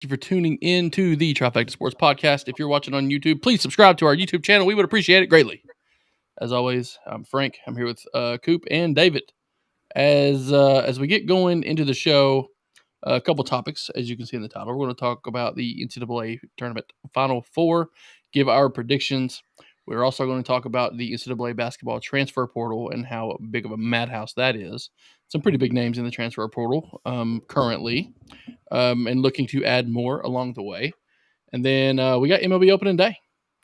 you for tuning in to the Trifecta Sports Podcast. If you're watching on YouTube, please subscribe to our YouTube channel. We would appreciate it greatly. As always, I'm Frank. I'm here with Coop and David. As we get going into the show, a couple topics, as you can see in the title. We're going to talk about the NCAA tournament Final Four, give our predictions. We're also going to talk about the NCAA basketball transfer portal and how big of a madhouse that is. Some pretty big names in the transfer portal currently, and looking to add more along the way. And then we got MLB opening day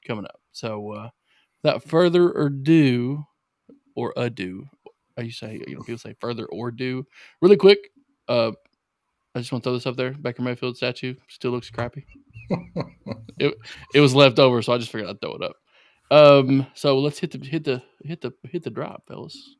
coming up. So without further ado, or ado, you say, people say further or do. Really quick, I just want to throw this up there. Baker Mayfield statue still looks crappy. It was left over, so I just figured I'd throw it up. So let's hit the drop, fellas.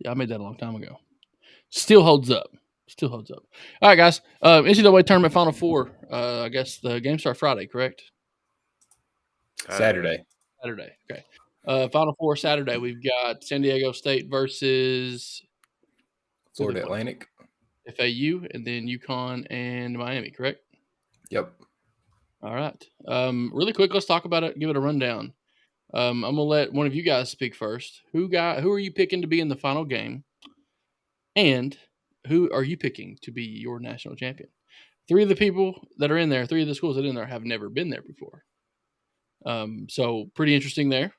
Yeah, I made that a long time ago. Still holds up. All right, guys. NCAA tournament Final Four. I guess the games start Friday, correct? Saturday. Okay. Final Four Saturday. We've got San Diego State versus Florida Atlantic, FAU, and then UConn and Miami, correct? Yep. All right. Really quick, let's talk about it. Give it a rundown. I'm gonna let one of you guys speak first. Who are you picking to be in the final game? And who are you picking to be your national champion? Three of the people that are in there, three of the schools that are in there have never been there before. So pretty interesting there.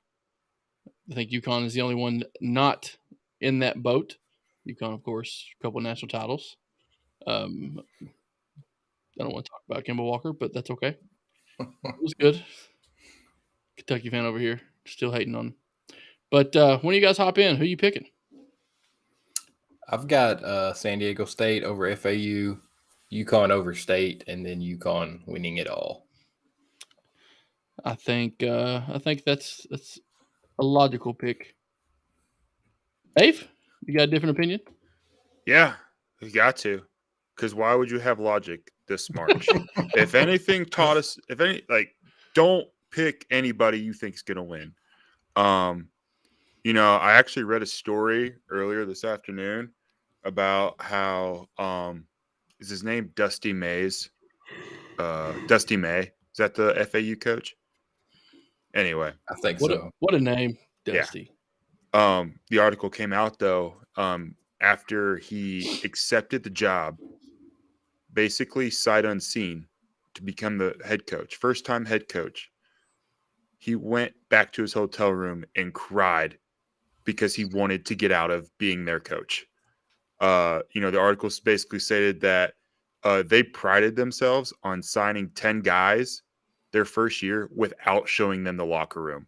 I think UConn is the only one not in that boat. UConn, of course, a couple of national titles. I don't want to talk about Kemba Walker, but that's okay. It was good. Kentucky fan over here, still hating on him. But when you guys hop in, who are you picking? I've got San Diego State over FAU, UConn over State, and then UConn winning it all. I think that's a logical pick. Dave, you got a different opinion? Yeah, you got to. Because why would you have logic this March? If anything taught us, don't pick anybody you think is going to win. I actually read a story earlier this afternoon about how is his name Dusty Mays? Dusty May. Is that the FAU coach? Anyway. I think so. What a name, Dusty. Yeah. The article came out, though, after he accepted the job, basically sight unseen, to become the head coach. First-time head coach. He went back to his hotel room and cried because he wanted to get out of being their coach. The article basically stated that they prided themselves on signing 10 guys their first year without showing them the locker room.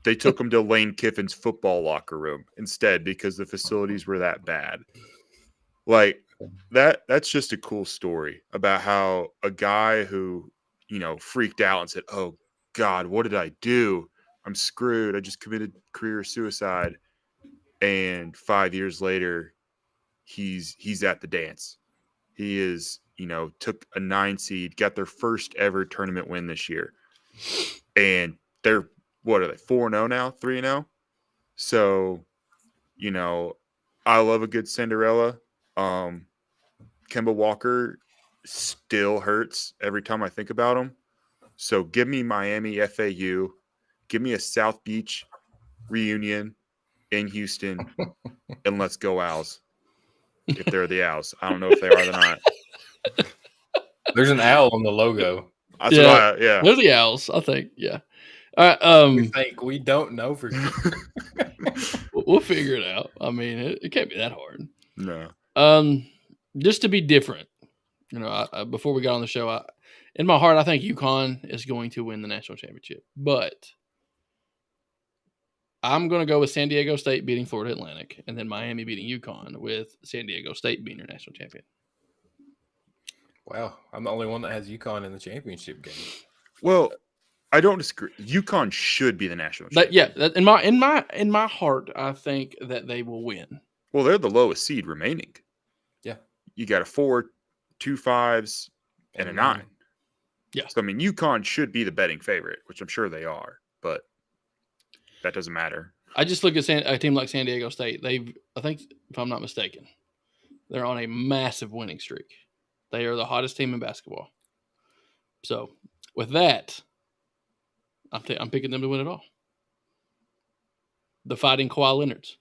They took them to Lane Kiffin's football locker room instead because the facilities were that bad. Like, that's just a cool story about how a guy who, freaked out and said, "Oh, God, what did I do? I'm screwed. I just committed career suicide." And 5 years later, he's at the dance. He is, took a 9 seed, got their first ever tournament win this year. And they're, what are they, 4-0 now, 3-0? So, I love a good Cinderella. Kemba Walker still hurts every time I think about him. So give me Miami FAU. Give me a South Beach reunion in Houston, and let's go Owls. If they're the Owls. I don't know if they are or not. There's an owl on the logo. Yeah. They're the Owls, I think. Yeah. All right, we don't know for sure. We'll figure it out. I mean, it can't be that hard. No. Just to be different, before we got on the show, in my heart, I think UConn is going to win the national championship. But I'm going to go with San Diego State beating Florida Atlantic, and then Miami beating UConn, with San Diego State being your national champion. Wow, I'm the only one that has UConn in the championship game. Well, I don't disagree. UConn should be the national champion. In my heart, I think that they will win. Well, they're the lowest seed remaining. Yeah, you got a 4, 2 5s, and a 9. Yeah. So UConn should be the betting favorite, which I'm sure they are. But that doesn't matter. I just look at a team like San Diego State. I think, if I'm not mistaken, they're on a massive winning streak. They are the hottest team in basketball. So, with that, I'm picking them to win it all. The Fighting Kawhi Leonards.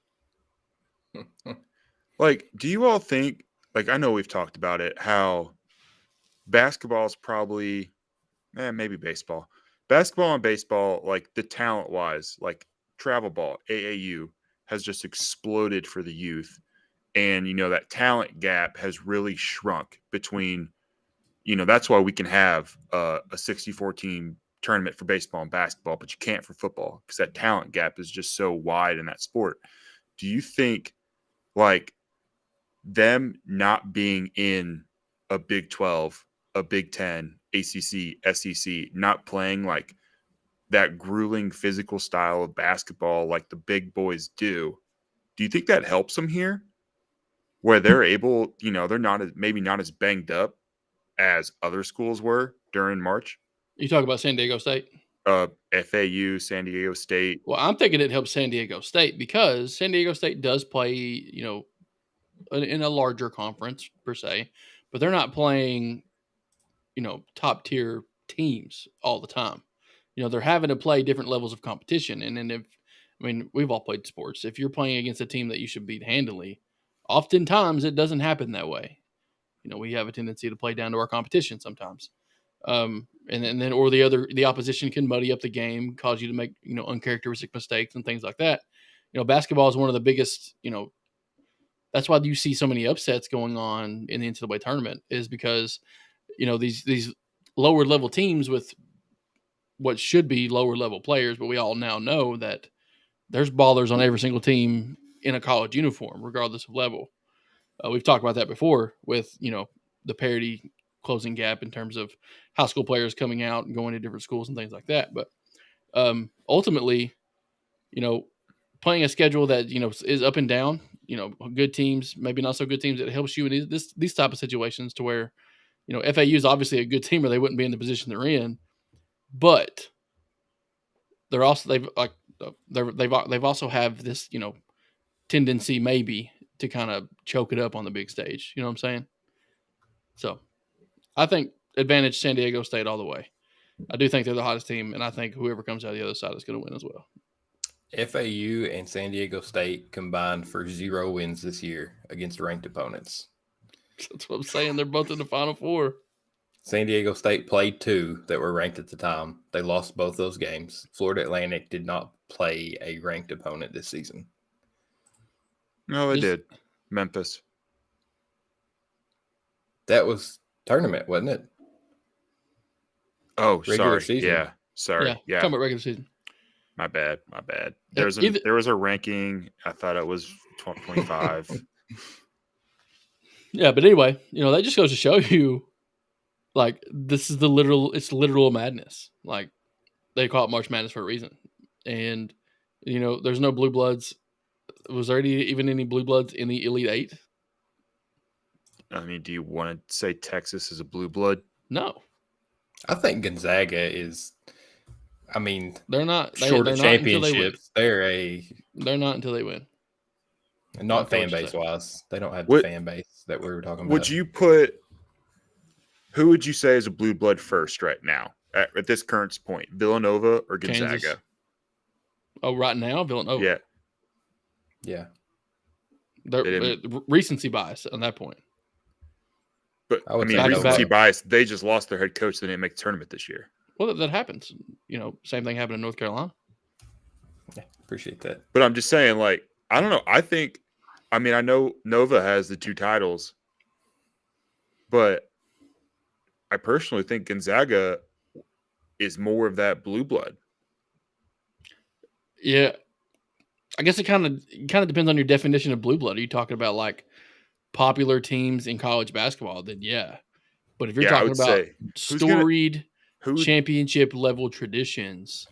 Like, do you all think, like, I know we've talked about it, how basketball is probably, maybe baseball. Basketball and baseball, like, the talent-wise, like, travel ball, AAU, has just exploded for the youth. And, that talent gap has really shrunk between, that's why we can have a 64-team tournament for baseball and basketball, but you can't for football because that talent gap is just so wide in that sport. Do you think, like, them not being in a Big 12, a Big 10, ACC, SEC, not playing like that grueling physical style of basketball like the big boys do you think that helps them here? Where they're able, they're maybe not as banged up as other schools were during March? You talk about San Diego State? FAU, San Diego State. Well, I'm thinking it helps San Diego State because San Diego State does play, in a larger conference per se, but they're not playing, top tier teams all the time. They're having to play different levels of competition. And then we've all played sports. If you're playing against a team that you should beat handily, oftentimes it doesn't happen that way. We have a tendency to play down to our competition sometimes. And then or the opposition can muddy up the game, cause you to make, uncharacteristic mistakes and things like that. Basketball is one of the biggest, that's why you see so many upsets going on in the NCAA tournament, is because, these lower level teams with what should be lower level players, but we all now know that there's ballers on every single team in a college uniform, regardless of level. We've talked about that before with, the parity closing gap in terms of high school players coming out and going to different schools and things like that. But ultimately, playing a schedule that, is up and down, good teams, maybe not so good teams, it helps you in these type of situations to where, FAU is obviously a good team or they wouldn't be in the position they're in, but they're also, they've also have this, tendency maybe to kind of choke it up on the big stage. You know what I'm saying? So I think advantage San Diego State all the way. I do think they're the hottest team, and I think whoever comes out the other side is going to win as well. FAU and San Diego State combined for 0 wins this year against ranked opponents. That's what I'm saying. They're both in the Final Four. San Diego State played 2 that were ranked at the time. They lost both those games. Florida Atlantic did not play a ranked opponent this season. No, they did. Memphis. That was tournament, wasn't it? Oh, regular sorry. Season. Yeah, sorry. Yeah. Talking about regular season. My bad. There was a ranking. I thought it was 25. Yeah, but anyway, that just goes to show you, like, this is it's literal madness. Like, they call it March Madness for a reason. And, there's no blue bloods. Was there even any blue bloods in the Elite Eight? I mean, do you want to say Texas is a blue blood? No. I think Gonzaga is, they're not. Short of championships. They're not until they win. And not fan base wise. They don't have the fan base that we were talking about. Who would you say is a blue blood first right now at this current point? Villanova or Gonzaga? Kansas. Oh, right now, Villanova. Yeah. Recency bias on that point. But recency bias, they just lost their head coach. They didn't make the tournament this year. Well, that happens. Same thing happened in North Carolina. Yeah, appreciate that. But I'm just saying, like, I don't know. I know Nova has the 2 titles, but I personally think Gonzaga is more of that blue blood. Yeah. I guess it kind of depends on your definition of blue blood. Are you talking about like popular teams in college basketball? Then yeah. But if you're talking about storied championship level traditions,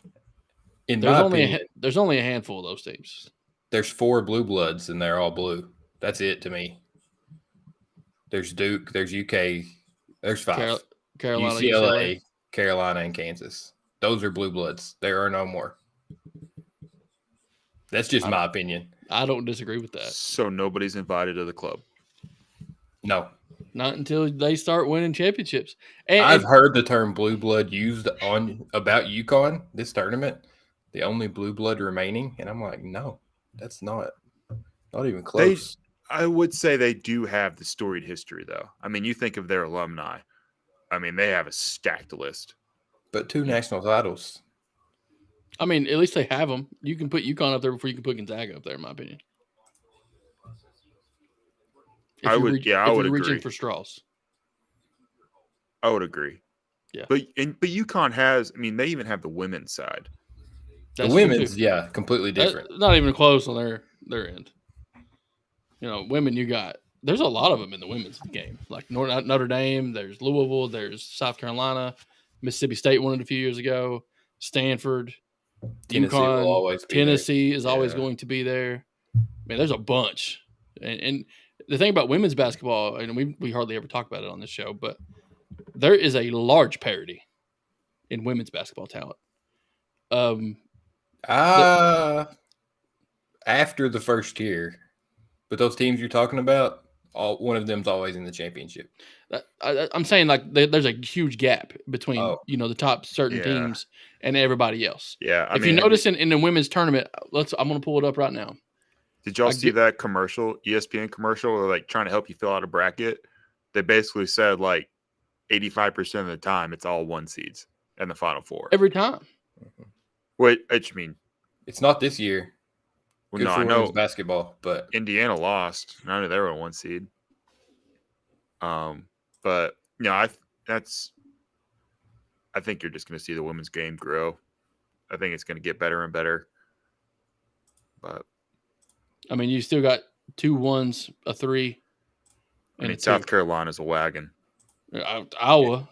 there's only a handful of those teams. There's 4 blue bloods and they're all blue. That's it to me. There's Duke, there's UK, there's 5. Carolina, UCLA, Carolina, and Kansas. Those are blue bloods. There are no more. That's just my opinion. I don't disagree with that. So nobody's invited to the club. No. Not until they start winning championships. And I've heard the term blue blood used about UConn this tournament, the only blue blood remaining, and I'm like, no, that's not even close. I would say they do have the storied history, though. I mean, you think of their alumni. I mean, they have a stacked list. But 2 national titles. I mean, at least they have them. You can put UConn up there before you can put Gonzaga up there, in my opinion. I would agree. Reaching for straws. I would agree. Yeah. But UConn has, I mean, they even have the women's side. That's the women's, completely different. Not even close on their end. You know, women, there's a lot of them in the women's game. Like Notre Dame, there's Louisville, there's South Carolina, Mississippi State won it a few years ago, Stanford, Tennessee UConn, will always be Tennessee there. is always going to be there. Man, there's a bunch. And the thing about women's basketball, and we hardly ever talk about it on this show, but there is a large parity in women's basketball talent. After the first year, but those teams you're talking about, one of them's always in the championship. I'm saying like there's a huge gap between the top certain teams and everybody else. Yeah, if you notice in the women's tournament, I'm gonna pull it up right now. Did y'all see that commercial, ESPN commercial, or like trying to help you fill out a bracket? They basically said like 85% of the time it's all 1 seeds in the Final Four every time. Wait, I mean, it's not this year. Well, Good no, for I know women's basketball, but Indiana lost. I know they were a 1 seed. But I think you're just going to see the women's game grow. I think it's going to get better and better. But I mean, you still got 2 1s, a 3. I mean, South Carolina's a wagon. Iowa.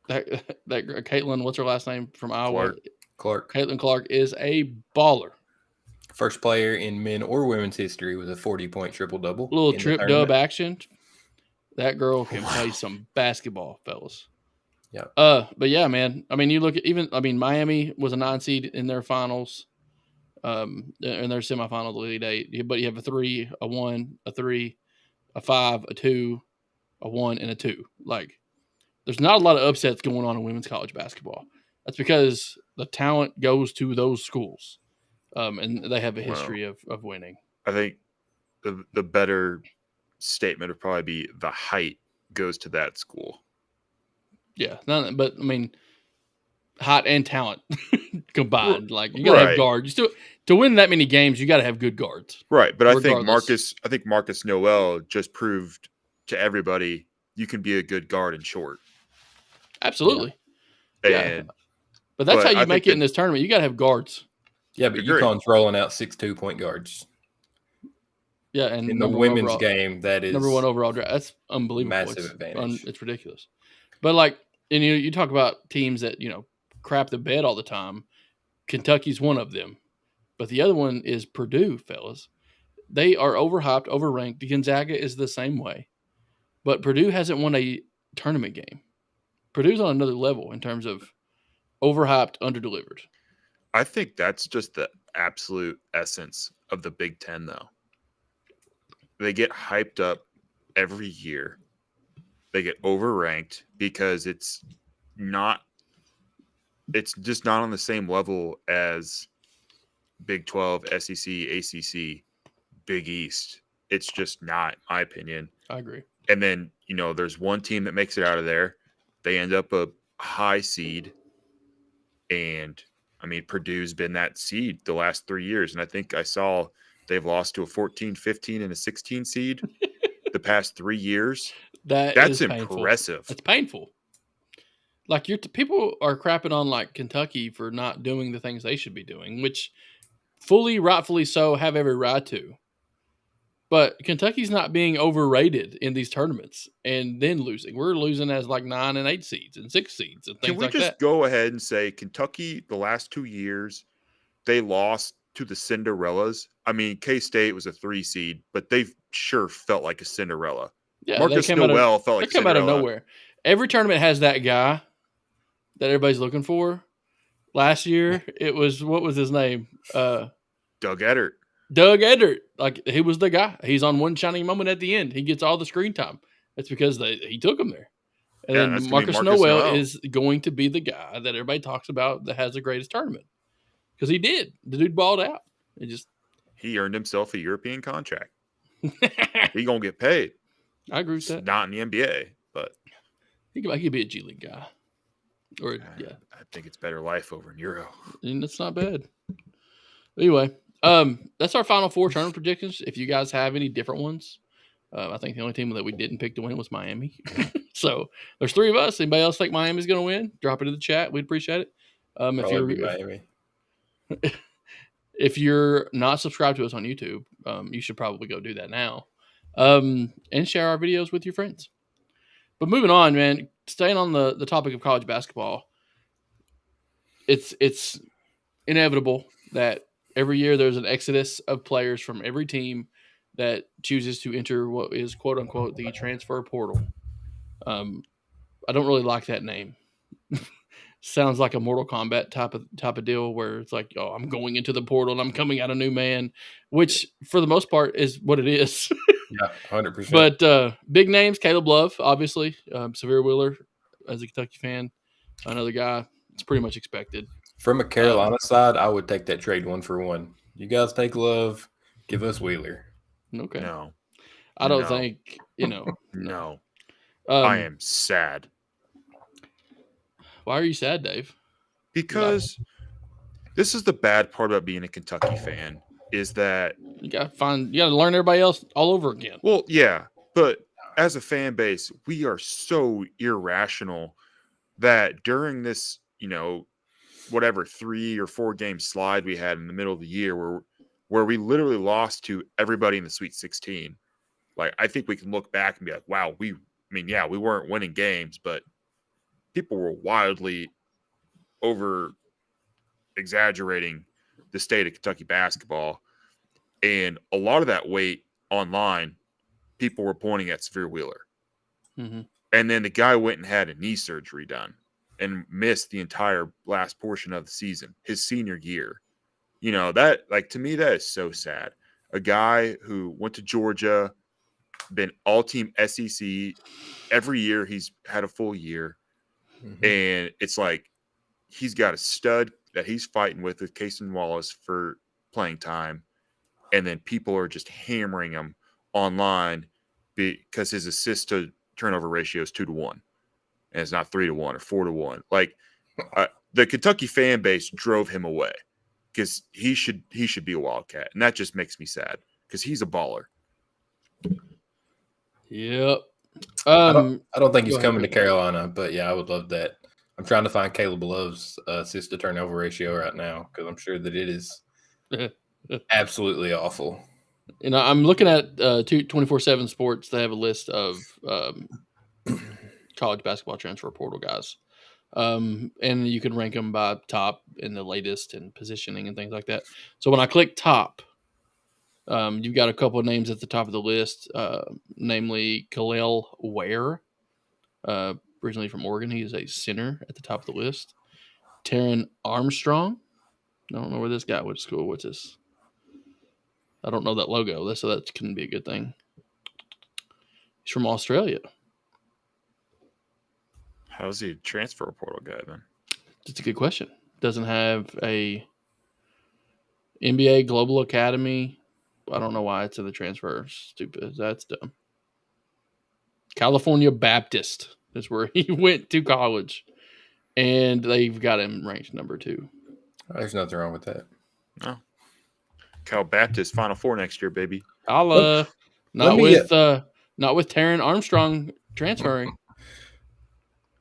That Caitlin, what's her last name from Iowa? Clark. Caitlin Clark is a baller. First player in men or women's history with a 40-point triple-double. Little trip dub action. That girl can play some basketball, fellas. Yeah. But yeah, man. I mean, you look at Miami was a 9 seed in their finals, in their semifinal the Elite Eight. But you have a 3, a 1, a 3, a 5, a 2, a 1, and a 2. Like, there's not a lot of upsets going on in women's college basketball. That's because the talent goes to those schools, and they have a history of winning. I think the better statement would probably be the height goes to that school. Yeah, but I mean, height and talent combined. Like, you gotta have guards. To win that many games, you gotta have good guards. Right, but I think Marcus Noel just proved to everybody you can be a good guard and short. Absolutely. Yeah. But that's how you make it in this tournament. You gotta have guards. Yeah, but UConn's rolling out 6 2-point guards. Yeah, and in the women's game, that is number 1 overall draft. That's unbelievable. Massive advantage. It's ridiculous. But like, and you talk about teams that crap the bed all the time. Kentucky's one of them, but the other one is Purdue, fellas. They are overhyped, overranked. Gonzaga is the same way, but Purdue hasn't won a tournament game. Purdue's on another level in terms of overhyped, underdelivered. I think that's just the absolute essence of the Big Ten, though. They get hyped up every year. They get overranked because it's just not on the same level as Big 12, SEC, ACC, Big East. It's just not, in my opinion. I agree. And then, there's one team that makes it out of there. They end up a high seed. And, I mean, Purdue's been that seed the last 3 years. And I think I saw they've lost to a 14, 15, and a 16 seed the past 3 years. That's impressive. It's painful. Like, people are crapping on like Kentucky for not doing the things they should be doing, which rightfully so, have every right to. But Kentucky's not being overrated in these tournaments and then losing. We're losing as like 9 and 8 seeds and 6 seeds and things like that. Can we just go ahead and say Kentucky the last 2 years, they lost to the Cinderellas? I mean, K-State was a 3 seed, but they sure felt like a Cinderella. Yeah, Marcus Noel felt like they come out of nowhere. Every tournament has that guy that everybody's looking for. Last year, it was, what was his name? Doug Edert. Doug Edert, like he was the guy. He's on One Shining Moment at the end. He gets all the screen time. That's because he took him there. And Yeah, then that's gonna be Marcus Marcus Noel Noel. is going to be the guy that everybody talks about that has the greatest tournament. Because he did. The dude balled out. He earned himself a European contract. He gonna get paid. I agree with that. Not in the NBA, but He could be a G League guy. Or I think it's better life over in Euro. And that's not bad. Anyway, that's our final four tournament predictions. If you guys have any different ones, I think the only team that we didn't pick to win was Miami. So there's three of us. Anybody else think Miami's going to win? Drop it in the chat. We'd appreciate it. Miami. If you're not subscribed to us on YouTube, you should probably go do that now, and share our videos with your friends. But moving on, man, staying on the topic of college basketball, it's inevitable that every year there's an exodus of players from every team that chooses to enter what is quote unquote the transfer portal. I don't really like that name. Sounds like a Mortal Kombat type of deal where it's like, oh, I'm going into the portal and I'm coming out a new man, which for the most part is what it is. Yeah, 100%. But big names, Caleb Love, obviously, Severe Wheeler, as a Kentucky fan, another guy. It's pretty much expected. From a Carolina side, I would take that trade 1-for-1. You guys take Love, give us Wheeler. Okay. No. I don't think, No. I am sad. Why are you sad, Dave? Because this is the bad part about being a Kentucky fan is that you got to learn everybody else all over again. Well, yeah, but as a fan base, we are so irrational that during this, whatever 3 or 4 game slide we had in the middle of the year where we literally lost to everybody in the Sweet 16. Like, I think we can look back and be like, wow, we weren't winning games, but people were wildly over exaggerating the state of Kentucky basketball. And a lot of that weight online, people were pointing at Severe Wheeler. Mm-hmm. And then the guy went and had a knee surgery done and missed the entire last portion of the season, his senior year. That, like, to me, that is so sad. A guy who went to Georgia, been all-team SEC. Every year he's had a full year. Mm-hmm. And it's like he's got a stud that he's fighting with Cason Wallace for playing time. And then people are just hammering him online because his assist to turnover ratio is 2-1. And it's not 3-1 or 4-1. Like, the Kentucky fan base drove him away because he should be a Wildcat. And that just makes me sad because he's a baller. Yep. I don't think he's coming to Carolina, but yeah, I would love that. I'm trying to find Caleb Love's assist to turnover ratio right now because I'm sure that it is absolutely awful. I'm looking at 24/7 Sports. They have a list of college basketball transfer portal guys, and you can rank them by top and the latest and positioning and things like that. So when I click top, you've got a couple of names at the top of the list, namely Khalil Ware, originally from Oregon. He is a center at the top of the list. Taron Armstrong. I don't know where this guy went to school. What's this? I don't know that logo, so that couldn't be a good thing. He's from Australia. How's he a transfer portal guy then? That's a good question. Doesn't have a NBA Global Academy. I don't know why it's in the transfer. Stupid. That's dumb. California Baptist is where he went to college. And they've got him ranked number 2. There's nothing wrong with that. No. Cal Baptist Final Four next year, baby. Not with Taron Armstrong transferring.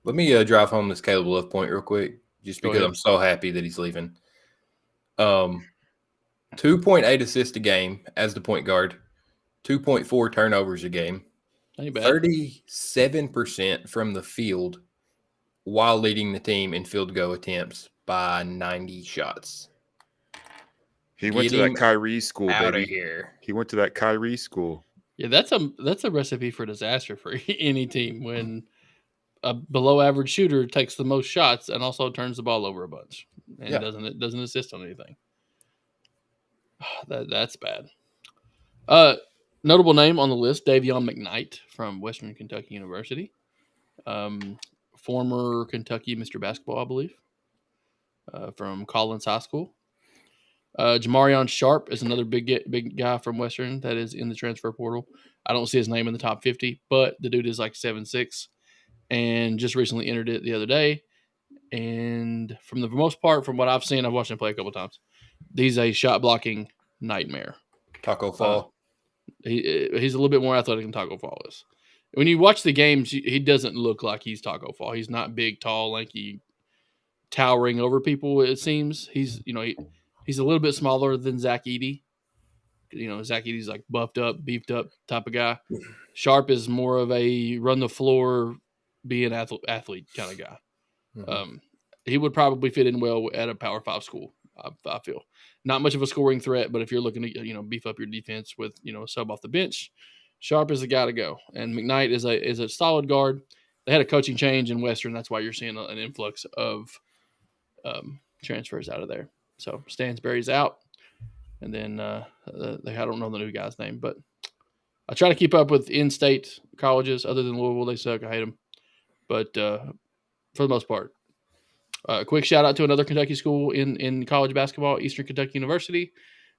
Let me drive home this Caleb Love point real quick, just because I'm so happy that he's leaving. 2.8 assists a game as the point guard, 2.4 turnovers a game, 37% from the field, while leading the team in field goal attempts by 90 shots. He went to that Kyrie school, baby. Here. He went to that Kyrie school. Yeah, that's a recipe for disaster for any team when a below average shooter takes the most shots and also turns the ball over a bunch and doesn't assist on anything. That's bad. Notable name on the list: Davion McKnight from Western Kentucky University, former Kentucky Mr. Basketball, I believe, from Collins High School. Jamarion Sharp is another big guy from Western that is in the transfer portal. I don't see his name in the top 50, but the dude is like 7'6", and just recently entered it the other day. And from the most part, from what I've seen, I've watched him play a couple times. He's a shot blocking nightmare. Taco Fall. He's a little bit more athletic than Taco Fall is. When you watch the games, he doesn't look like he's Taco Fall. He's not big, tall, lanky, towering over people. It seems he's he's a little bit smaller than Zach Edey. Zach Edey's like buffed up, beefed up type of guy. Sharp is more of a run the floor, be an athlete kind of guy. Mm-hmm. He would probably fit in well at a Power 5 school. I feel not much of a scoring threat, but if you're looking to beef up your defense with a sub off the bench, Sharp is the guy to go. And McKnight is a solid guard. They had a coaching change in Western. That's why you're seeing an influx of transfers out of there. So Stansbury's out, and then I don't know the new guy's name, but I try to keep up with in-state colleges. Other than Louisville, they suck. I hate them, but for the most part. Quick shout out to another Kentucky school in college basketball, Eastern Kentucky University.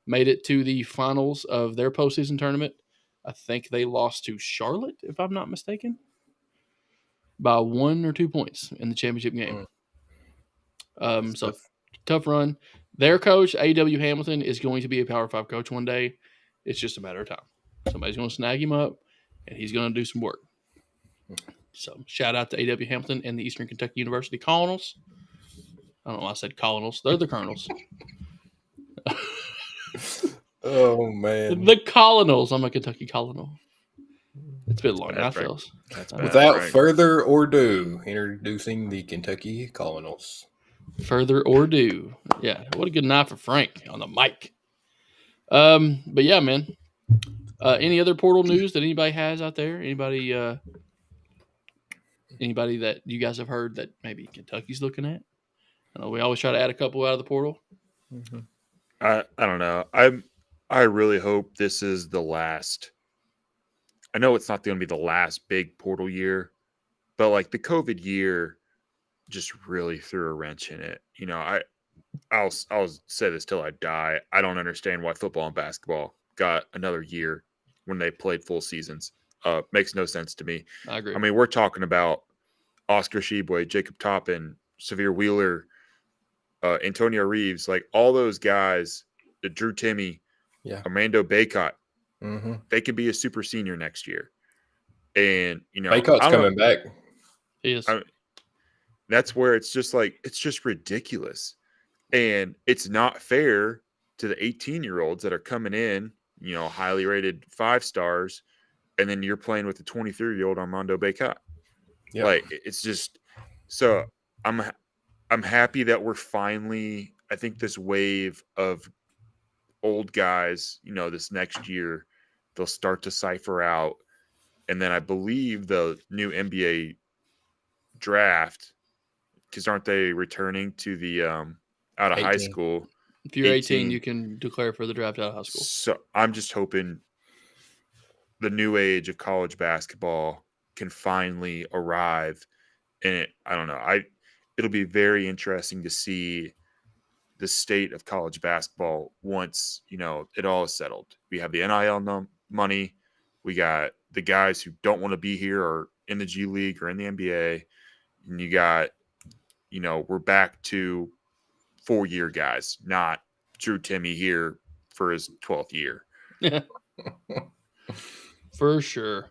Made it to the finals of their postseason tournament. I think they lost to Charlotte, if I'm not mistaken, by 1 or 2 points in the championship game. So tough run. Their coach, A.W. Hamilton, is going to be a Power 5 coach one day. It's just a matter of time. Somebody's going to snag him up, and he's going to do some work. So shout out to A.W. Hamilton and the Eastern Kentucky University Colonels. I don't know why I said Colonels. They're the Colonels. Oh, man. The Colonels. I'm a Kentucky Colonel. It's been long enough, fellas. Without further ado, introducing the Kentucky Colonels. Further ado. Yeah, what a good night for Frank on the mic. But yeah, man. Any other portal news that anybody has out there? Anybody that you guys have heard that maybe Kentucky's looking at? I know we always try to add a couple out of the portal. Mm-hmm. I don't know. I really hope this is the last. I know it's not going to be the last big portal year, but like the COVID year just really threw a wrench in it. I'll say this till I die. I don't understand why football and basketball got another year when they played full seasons. Makes no sense to me. I agree. I mean, we're talking about Oscar Sheboy, Jacob Toppin, Severe Wheeler, Antonio Reeves, like all those guys, Drew Timme, Armando Baycott. Mm-hmm. They could be a super senior next year. And, Baycott's coming back. He is. That's where it's just ridiculous. And it's not fair to the 18-year-olds that are coming in, highly rated 5 stars, and then you're playing with the 23-year-old Armando Baycott. Yeah. Like, it's just so I'm happy that we're finally, I think this wave of old guys, this next year, they'll start to cipher out. And then I believe the new NBA draft, because aren't they returning to the out of 18. high school? If you're 18, you can declare for the draft out of high school. So I'm just hoping the new age of college basketball can finally arrive. And I don't know. It'll be very interesting to see the state of college basketball once, it all is settled. We have the NIL money. We got the guys who don't want to be here or in the G League or in the NBA. And you got, we're back to 4-year guys, not Drew Timme here for his 12th year. Yeah. For sure.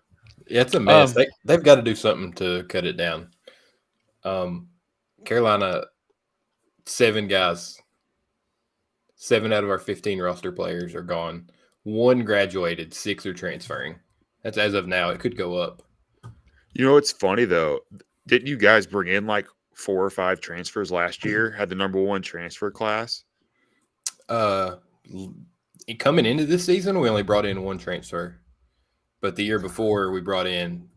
Yeah, it's a mess. They've got to do something to cut it down. Carolina, 7 guys. 7 out of our 15 roster players are gone. 1 graduated, 6 are transferring. That's as of now. It could go up. It's funny, though. Didn't you guys bring in like 4 or 5 transfers last year? Had the number 1 transfer class? Coming into this season, we only brought in 1 transfer. But the year before, we brought in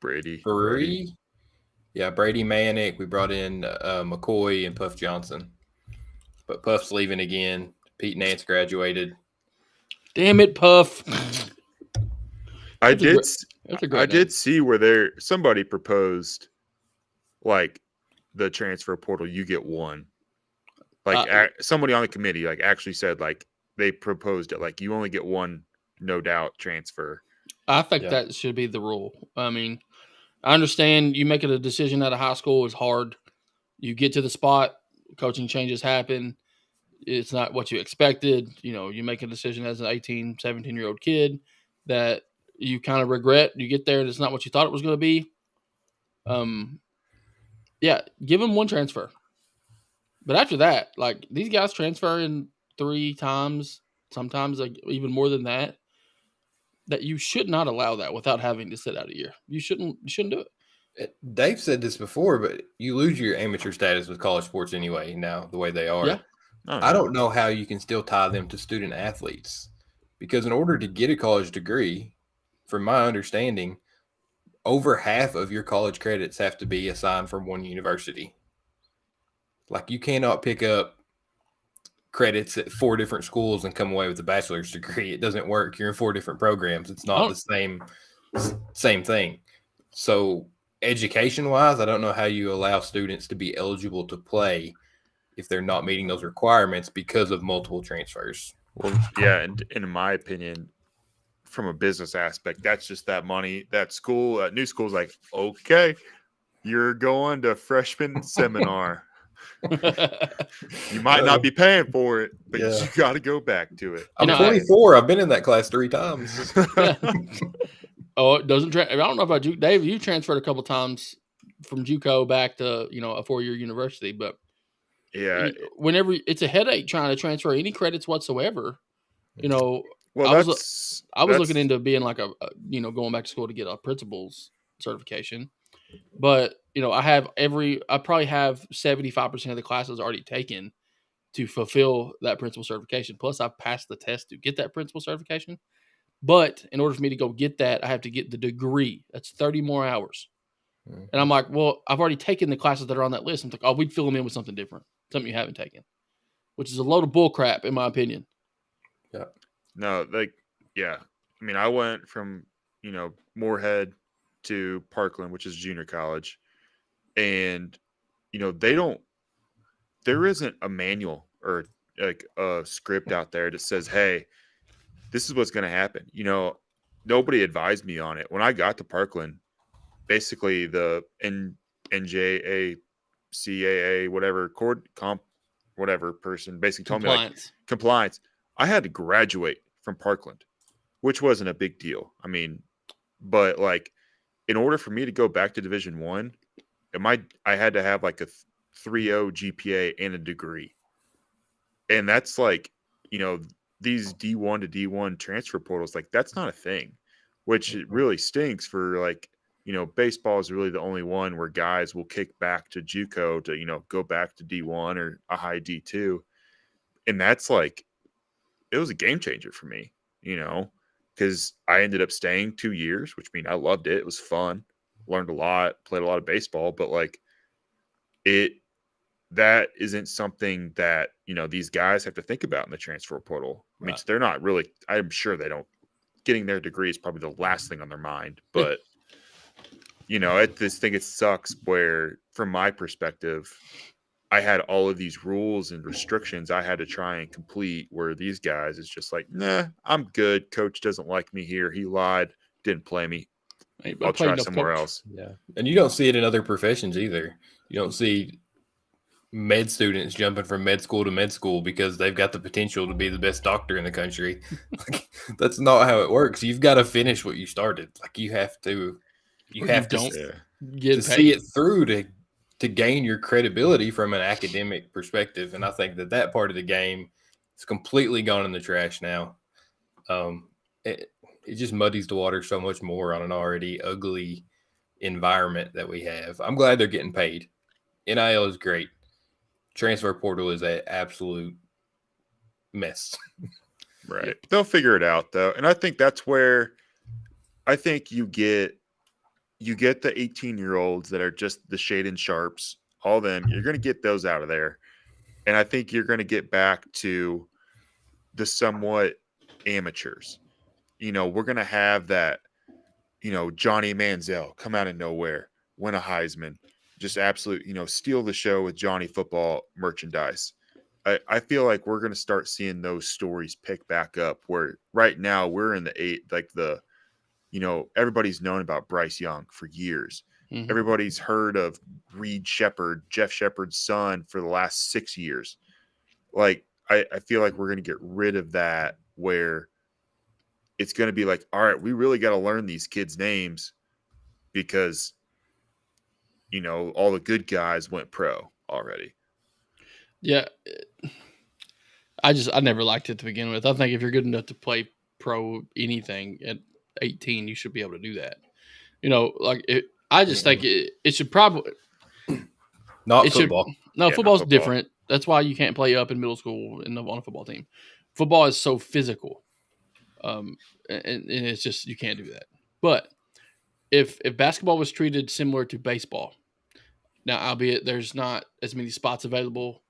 Brady. Yeah, Brady Manick. We brought in McCoy and Puff Johnson. but Puff's leaving again. Pete Nance graduated. Damn it, Puff. I did see where somebody proposed like the transfer portal. You get one. Like somebody on the committee like actually said like they proposed it like you only get one, no doubt transfer. I think that should be the rule. I mean, I understand you making a decision out of high school is hard. You get to the spot, coaching changes happen. It's not what you expected. You know, you make a decision as an 18, 17-year-old kid that you kind of regret. You get there and it's not what you thought it was going to be. Yeah, give them one transfer. But after that, like these guys transferring 3 times, sometimes like even more than that, that you should not allow that without having to sit out a year. You shouldn't do it. Dave said this before, but you lose your amateur status with college sports anyway now, the way they are. Yeah. I don't know how you can still tie them to student athletes because in order to get a college degree, from my understanding, over half of your college credits have to be assigned from one university. Like you cannot pick up credits at 4 different schools and come away with a bachelor's degree. It doesn't work. You're in 4 different programs. It's not the same thing. So education-wise, I don't know how you allow students to be eligible to play if they're not meeting those requirements because of multiple transfers. Well, yeah, and in my opinion, from a business aspect, that's just that money. That school, new school's like, okay, you're going to freshman seminar. You might not be paying for it, but you got to go back to it. I'm 24. I've been in that class 3 times. Oh, it doesn't. I don't know about you, Dave. You transferred a couple times from JUCO back to a 4-year university, but whenever it's a headache trying to transfer any credits whatsoever, well, I was looking into being like going back to school to get a principal's certification, but I probably have 75% of the classes already taken to fulfill that principal certification. Plus, I've passed the test to get that principal certification. But in order for me to go get that, I have to get the degree. That's 30 more hours. Mm-hmm. And I'm like, well, I've already taken the classes that are on that list. I'm like, we'd fill them in with something different, something you haven't taken, which is a load of bull crap, in my opinion. Yeah. No, I mean, I went from, Moorhead to Parkland, which is junior college. And, there isn't a manual or like a script out there that says, hey, this is what's going to happen. Nobody advised me on it. When I got to Parkland, basically the NJA, CAA, whatever person basically told me like compliance. I had to graduate from Parkland, which wasn't a big deal. I mean, but like in order for me to go back to Division I had to have like a 3.0 GPA and a degree. And that's like, these D1 to D1 transfer portals, like that's not a thing, which it really stinks for like, baseball is really the only one where guys will kick back to JUCO to, go back to D1 or a high D2. And that's like, it was a game changer for me, because I ended up staying 2 years, which means I loved it. It was fun, learned a lot, played a lot of baseball, but like that isn't something that, these guys have to think about in the transfer portal. I mean, they're not really, I'm sure they don't, getting their degree is probably the last thing on their mind. But, I just think it sucks where, from my perspective, I had all of these rules and restrictions I had to try and complete where these guys is just like, nah, I'm good. Coach doesn't like me here. He lied, didn't play me. I'll try somewhere else. Yeah. And you don't see it in other professions either. You don't see med students jumping from med school to med school because they've got the potential to be the best doctor in the country. Like, that's not how it works. You've got to finish what you started. Like you have to see it through to gain your credibility from an academic perspective. And I think that part of the game is completely gone in the trash now. It just muddies the water so much more on an already ugly environment that we have. I'm glad they're getting paid. NIL is great. Transfer portal is an absolute mess. Right. They'll figure it out though. And I think that's where I think you get the 18-year-olds that are just the Shaden Sharps, all them. You're going to get those out of there. And I think you're going to get back to the somewhat amateurs. We're going to have that, Johnny Manziel come out of nowhere, win a Heisman, just absolute, steal the show with Johnny football merchandise. I feel like we're going to start seeing those stories pick back up, where right now we're in everybody's known about Bryce Young for years. Mm-hmm. Everybody's heard of Reed Shepherd, Jeff Shepherd's son, for the last 6 years. Like, I feel like we're going to get rid of that, where it's going to be like, all right, we really got to learn these kids' names because, all the good guys went pro already. Yeah. I never liked it to begin with. I think if you're good enough to play pro anything at 18, you should be able to do that. I just think it should probably not football. Football's different. That's why you can't play up in middle school on a football team. Football is so physical, and it's just you can't do that. But if basketball was treated similar to baseball, now albeit there's not as many spots available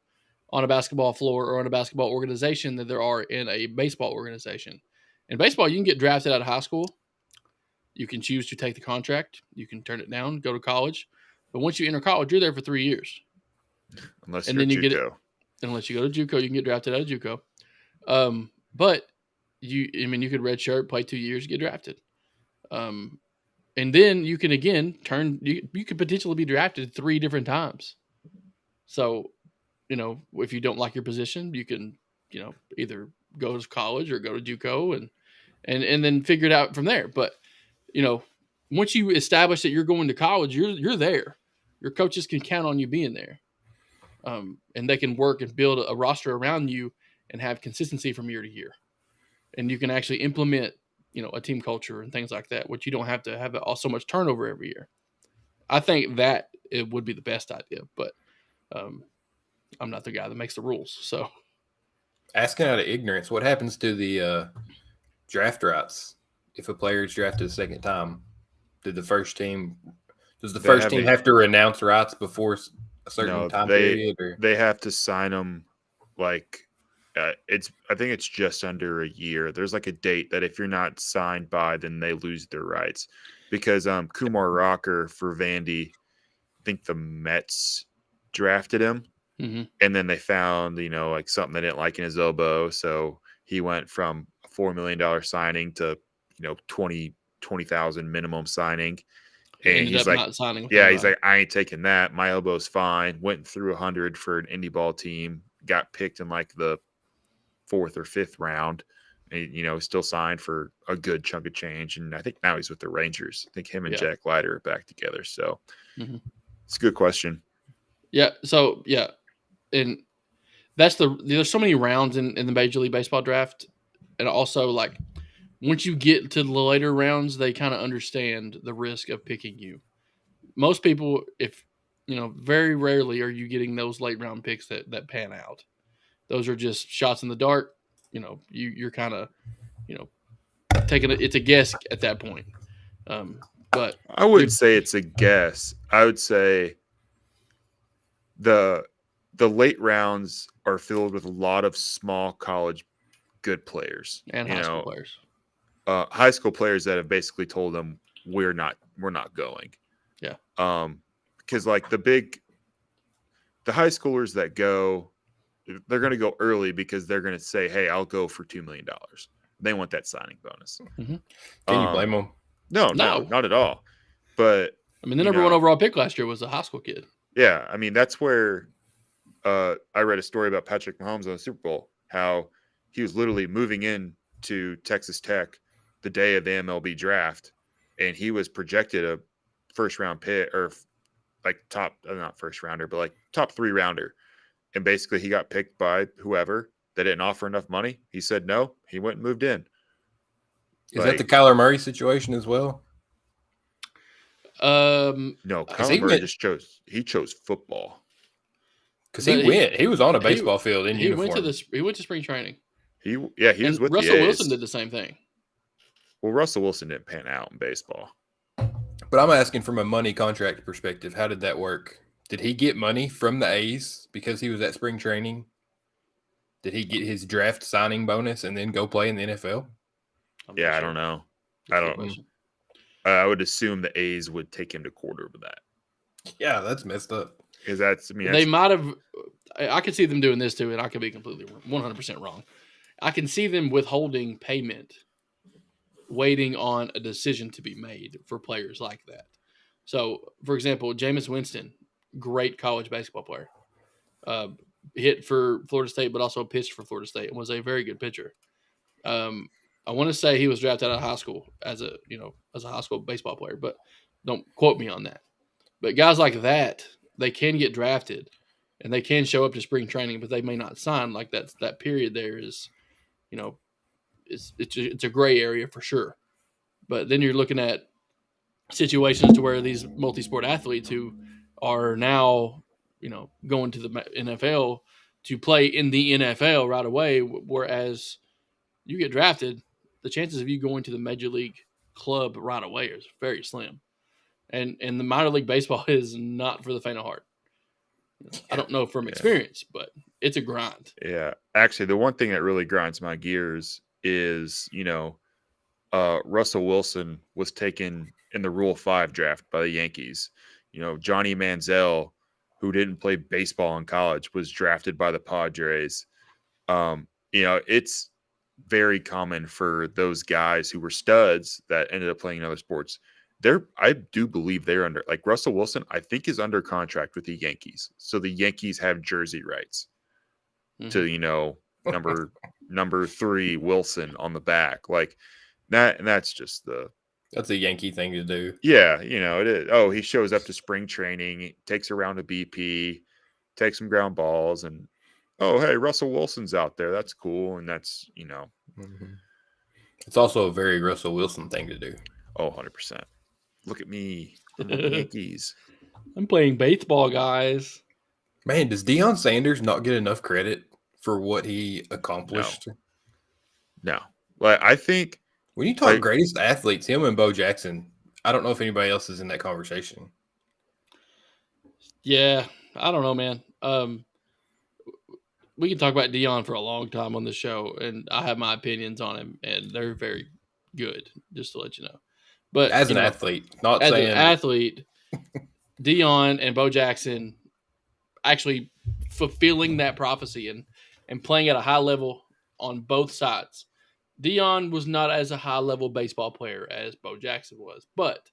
on a basketball floor or on a basketball organization that there are in a baseball organization. In baseball, you can get drafted out of high school. You can choose to take the contract. You can turn it down, go to college. But once you enter college, you're there for 3 years. Unless and you're then you JUCO. get it. Unless you go to JUCO, you can get drafted out of JUCO. But you could redshirt, play 2 years, get drafted. And then you can again you could potentially be drafted 3 different times. So, if you don't like your position, you can, either go to college or go to JUCO and then figure it out from there. But, once you establish that you're going to college, you're there. Your coaches can count on you being there. And they can work and build a roster around you and have consistency from year to year. And you can actually implement, a team culture and things like that, which you don't have to have so much turnover every year. I think that it would be the best idea, but I'm not the guy that makes the rules. So, asking out of ignorance, what happens to the draft rights if a player is drafted a second time? Does the first team have to renounce rights before a certain time period? Or? They have to sign them like I think it's just under a year. There's like a date that if you're not signed by, then they lose their rights. Because Kumar Rocker for Vandy, I think the Mets drafted him. Mm-hmm. And then they found, like something they didn't like in his elbow. So he went from a $4 million signing to, $20,000 minimum signing. And he's like, not signing. He's like, I ain't taking that. My elbow's fine. Went through 100 for an indie ball team. Got picked in like the 4th or 5th round. And, still signed for a good chunk of change. And I think now he's with the Rangers. I think him and Jack Leiter are back together. So It's a good question. Yeah. So, yeah. And there's so many rounds in the Major League Baseball draft. And also, like, once you get to the later rounds, they kind of understand the risk of picking you. Most people, very rarely are you getting those late round picks that pan out. Those are just shots in the dark. You're kind of, taking it's a guess at that point. But I wouldn't say it's a guess. I would say the late rounds are filled with a lot of small college good players and high school players. High school players that have basically told them we're not going. Yeah. Because like the high schoolers that go, they're going to go early because they're going to say, hey, I'll go for $2 million. They want that signing bonus. Mm-hmm. Can you blame them? No, not at all. But the number 1 overall pick last year was a high school kid. Yeah. That's where I read a story about Patrick Mahomes on the Super Bowl, how he was literally moving in to Texas Tech the day of the MLB draft, and he was projected a first-round pick, or like not first-rounder, but like top 3 rounder. And basically he got picked by whoever. They didn't offer enough money. He said no. He went and moved in. Is that the Kyler Murray situation as well? No, Kyler Murray chose football. Because he was on a baseball field in uniform. He went to spring training. He was with Russell the A's. Wilson did the same thing. Well, Russell Wilson didn't pan out in baseball. But I'm asking from a money contract perspective, how did that work? Did he get money from the A's because he was at spring training? Did he get his draft signing bonus and then go play in the NFL? Yeah, I don't know. I would assume the A's would take him to court over that. Yeah, that's messed up. Because they might have. I could see them doing this too, and I could be completely 100% wrong. I can see them withholding payment, waiting on a decision to be made for players like that. So, for example, Jameis Winston, great college basketball player, hit for Florida State, but also pitched for Florida State and was a very good pitcher. I want to say he was drafted out of high school as a high school baseball player, but don't quote me on that. But guys like that, they can get drafted and they can show up to spring training, but they may not sign. Like that period there is, it's a gray area for sure. But then you're looking at situations to where these multi-sport athletes who are now, going to the NFL to play in the NFL right away, whereas you get drafted, the chances of you going to the major league club right away is very slim. And the minor league baseball is not for the faint of heart. I don't know from experience, but it's a grind. Yeah. Actually, the one thing that really grinds my gears is, Russell Wilson was taken in the Rule 5 draft by the Yankees. Johnny Manziel, who didn't play baseball in college, was drafted by the Padres. It's very common for those guys who were studs that ended up playing in other sports. I do believe they're under, like Russell Wilson, I think is under contract with the Yankees. So the Yankees have jersey rights to, number 3 Wilson on the back. Like that. And that's just that's a Yankee thing to do. Yeah. It is. Oh, he shows up to spring training, takes a round of BP, takes some ground balls, and oh, hey, Russell Wilson's out there. That's cool. And that's, It's also a very Russell Wilson thing to do. Oh, 100%. Look at me. Yankees. I'm playing baseball, guys. Man, does Deion Sanders not get enough credit for what he accomplished? No. Like, I think when you talk greatest athletes, him and Bo Jackson, I don't know if anybody else is in that conversation. Yeah, I don't know, man. We can talk about Deion for a long time on the show, and I have my opinions on him, and they're very good, just to let you know. But as an athlete, not as saying an athlete, Deion and Bo Jackson actually fulfilling that prophecy and playing at a high level on both sides. Deion was not as a high level baseball player as Bo Jackson was, but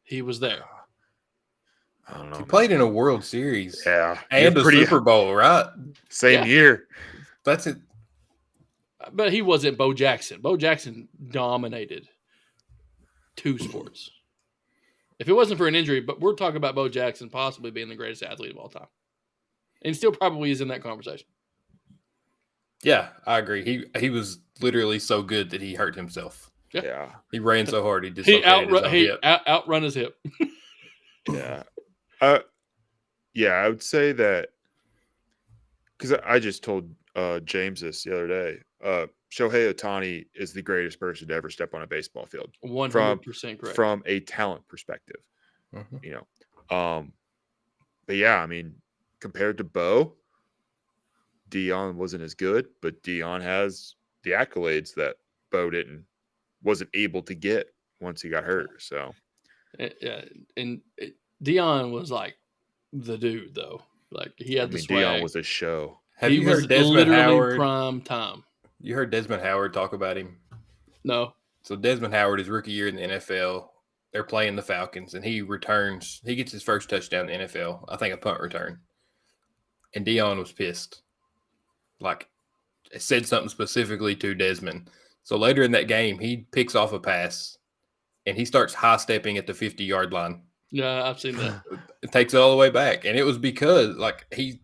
he was there. I don't know. He played in a World Series, and a Super Bowl, right? Same year. That's it. But he wasn't Bo Jackson. Bo Jackson dominated 2 sports. If it wasn't for an injury, but we're talking about Bo Jackson possibly being the greatest athlete of all time, and still probably is in that conversation. Yeah, I agree. He was literally so good that he hurt himself. Yeah. He ran so hard he dislocated his own hip. outrun his hip. Yeah. I would say that because I just told James this the other day. Shohei Ohtani is the greatest person to ever step on a baseball field. 100% correct. From a talent perspective, But yeah, I mean, compared to Bo, Deion wasn't as good, but Deion has the accolades that Bo wasn't able to get once he got hurt. So, yeah, and Deion was like the dude, though. Like he had the swag. Deion was a show. Have you heard Desmond Howard? Prime time. You heard Desmond Howard talk about him? No. So Desmond Howard, his rookie year in the NFL, they're playing the Falcons, and he returns. He gets his first touchdown in the NFL. I think a punt return. And Deion was pissed. Like, it said something specifically to Desmond. So later in that game, he picks off a pass, and he starts high-stepping at the 50-yard line. Yeah, I've seen that. It takes it all the way back. And it was because, like, he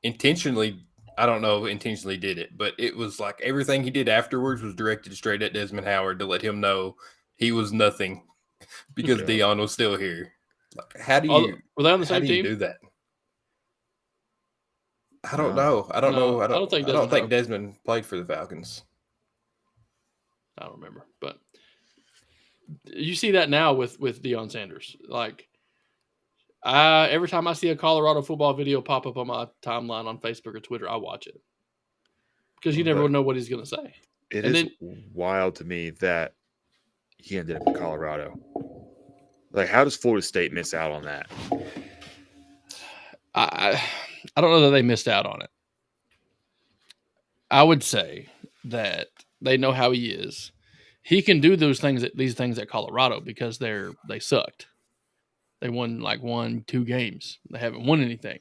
intentionally – I don't know if intentionally did it, but it was like everything he did afterwards was directed straight at Desmond Howard to let him know he was nothing because Deion was still here. Like, how do you – were they on the same team? Do that? I don't know. I don't think Desmond played for the Falcons. I don't remember, but you see that now with Deion Sanders. Like, every time I see a Colorado football video pop up on my timeline on Facebook or Twitter, I watch it. because you never know what he's going to say. It is wild to me that he ended up in Colorado. Like, how does Florida State miss out on that? I don't know that they missed out on it. I would say that they know how he is. He can do these things at Colorado because they sucked. They won like 1-2 games. They haven't won anything.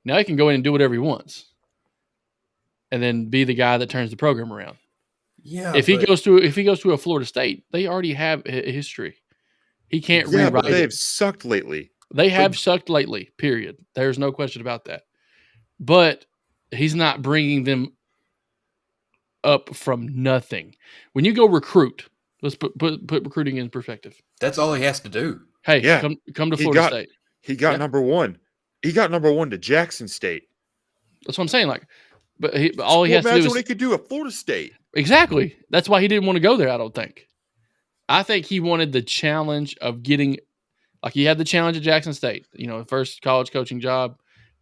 Now he can go in and do whatever he wants, and then be the guy that turns the program around. Yeah. If he goes to a Florida State, they already have a history. He can't rewrite but they've it. sucked lately. They have sucked lately. Period. There's no question about that. But he's not bringing them up from nothing. When you go recruit, let's put recruiting in perspective. That's all he has to do. Hey, come to Florida State. He got number one. He got number one to Jackson State. That's what I'm saying. Like, all he has to do is what he could do at Florida State. Exactly. That's why he didn't want to go there. I don't think. I think he wanted the challenge of getting, like he had the challenge at Jackson State. First college coaching job.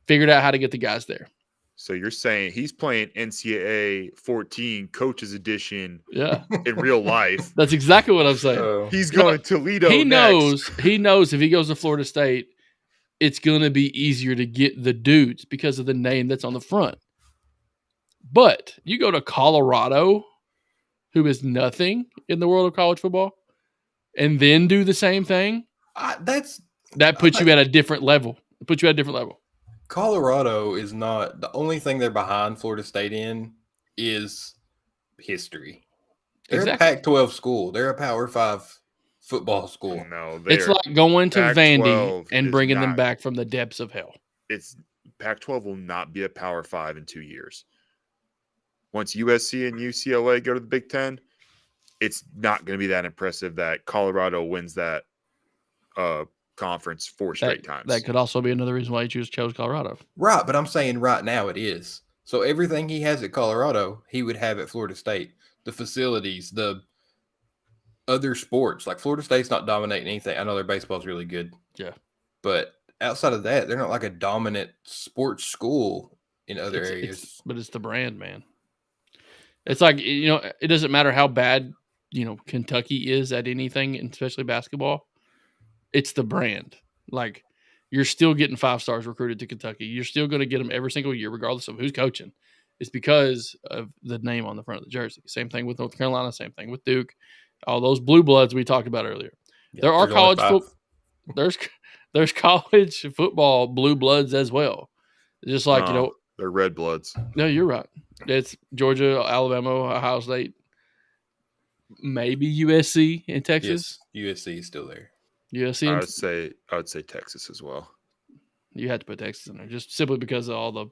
Figured out how to get the guys there. So you're saying he's playing NCAA 14 Coaches Edition in real life. That's exactly what I'm saying. He's going to Toledo He next. He knows if he goes to Florida State, it's going to be easier to get the dudes because of the name that's on the front. But you go to Colorado, who is nothing in the world of college football, and then do the same thing, that puts you at a different level. It puts you at a different level. Colorado is not the only thing they're behind Florida State in is history. They're a Pac-12 school. They're a Power 5 football school. No, it's like going to Vandy and bringing them back from the depths of hell. Pac-12 will not be a Power 5 in 2 years. Once USC and UCLA go to the Big Ten, it's not going to be that impressive that Colorado wins that conference 4 straight times. That could also be another reason why he chose Colorado. Right, but I'm saying right now it is. So everything he has at Colorado, he would have at Florida State. The facilities, the other sports. Like Florida State's not dominating anything. I know their baseball's really good. Yeah. But outside of that, they're not like a dominant sports school in other areas. But it's the brand, man. It's like, it doesn't matter how bad, Kentucky is at anything, especially basketball. It's the brand. Like, you're still getting 5 stars recruited to Kentucky. You're still going to get them every single year, regardless of who's coaching. It's because of the name on the front of the jersey. Same thing with North Carolina. Same thing with Duke. All those blue bloods we talked about earlier. Yeah, there are college football. There's college football blue bloods as well. Just like they're red bloods. No, you're right. It's Georgia, Alabama, Ohio State, maybe USC in Texas. Yes, USC is still there. USC. I would say Texas as well. You had to put Texas in there just simply because of all the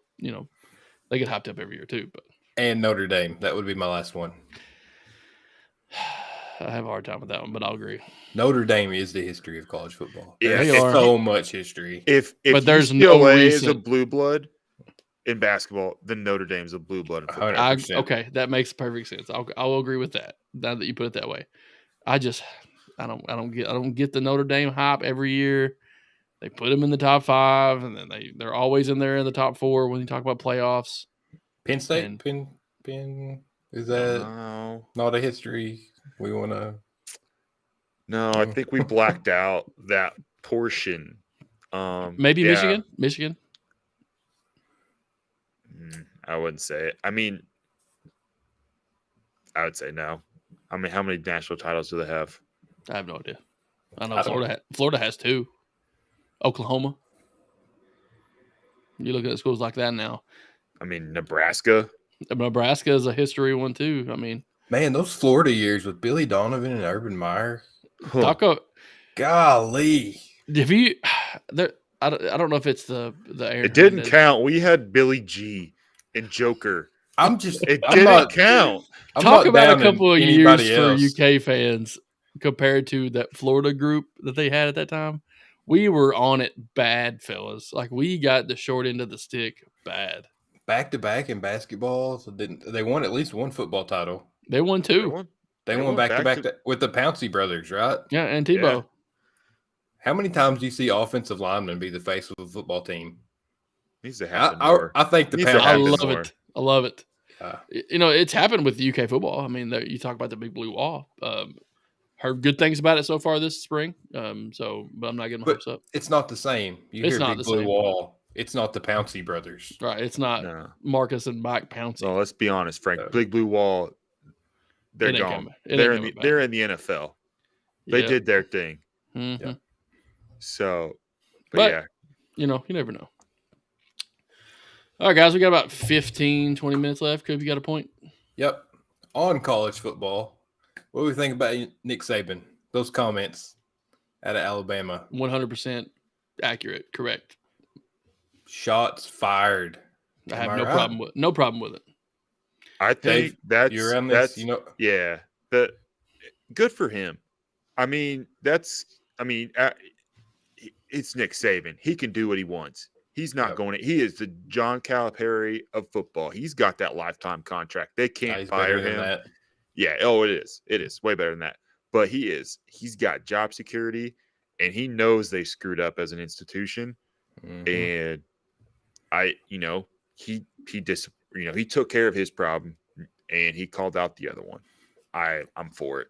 they get hyped up every year too. And Notre Dame, that would be my last one. I have a hard time with that one, but I'll agree. Notre Dame is the history of college football. There's so much history. If there's UCLA is a blue blood in basketball, then Notre Dame's a blue blood in football. Okay, that makes perfect sense. I will agree with that. Now that you put it that way, I don't get the Notre Dame hype every year. They put them in the top 5, and then they're always in there in the top 4 when you talk about playoffs. Penn State, Penn is that not a history we want to? No, I think we blacked out that portion. Maybe Michigan. I wouldn't say it. I mean, I would say no. I mean, how many national titles do they have? I have no idea. I know Florida has 2. Oklahoma. You look at schools like that now. I mean, Nebraska. Nebraska is a history one too. I mean, man, those Florida years with Billy Donovan and Urban Meyer. Golly. If you there, I don't know if it's the Aaron. It didn't count. We had Billy G and Joker. It I'm didn't not, count. I'm Talk not about a couple of years else. for UK fans compared to that Florida group that they had at that time. We were on it bad, fellas. Like, we got the short end of the stick bad. Back-to-back in basketball. So they won at least one football title. They won 2. They won back-to-back with the Pouncey brothers, right? Yeah, and Tebow. Yeah. How many times do you see offensive linemen be the face of a football team? Needs to happen more. I think the Pouncey. I love it. It's happened with UK football. I mean, you talk about the Big Blue Wall. Heard good things about it so far this spring. But I'm not getting my hopes up. It's not the same. It's hear not Big the Blue same. Wall. It's not the Pouncey brothers. Right. It's not Marcus and Mike Pouncey. Well, let's be honest, Frank. Big Blue Wall, they're gone. They're in the NFL. They did their thing. Mm-hmm. Yeah. So, but yeah. You never know. All right, guys, we got about 15, 20 minutes left. Coop, you got a point? Yep. On college football, what do we think about Nick Saban? Those comments out of Alabama. 100% accurate. Correct. Shots fired. I have no problem with it. I think Dave, you're on this, yeah. Good for him. I mean, it's Nick Saban. He can do what he wants. He's not going to. He is the John Calipari of football. He's got that lifetime contract. They can't fire him. Yeah. Oh, it is. It is way better than that. But he's got job security, and he knows they screwed up as an institution. Mm-hmm. And he took care of his problem, and he called out the other one. I'm for it.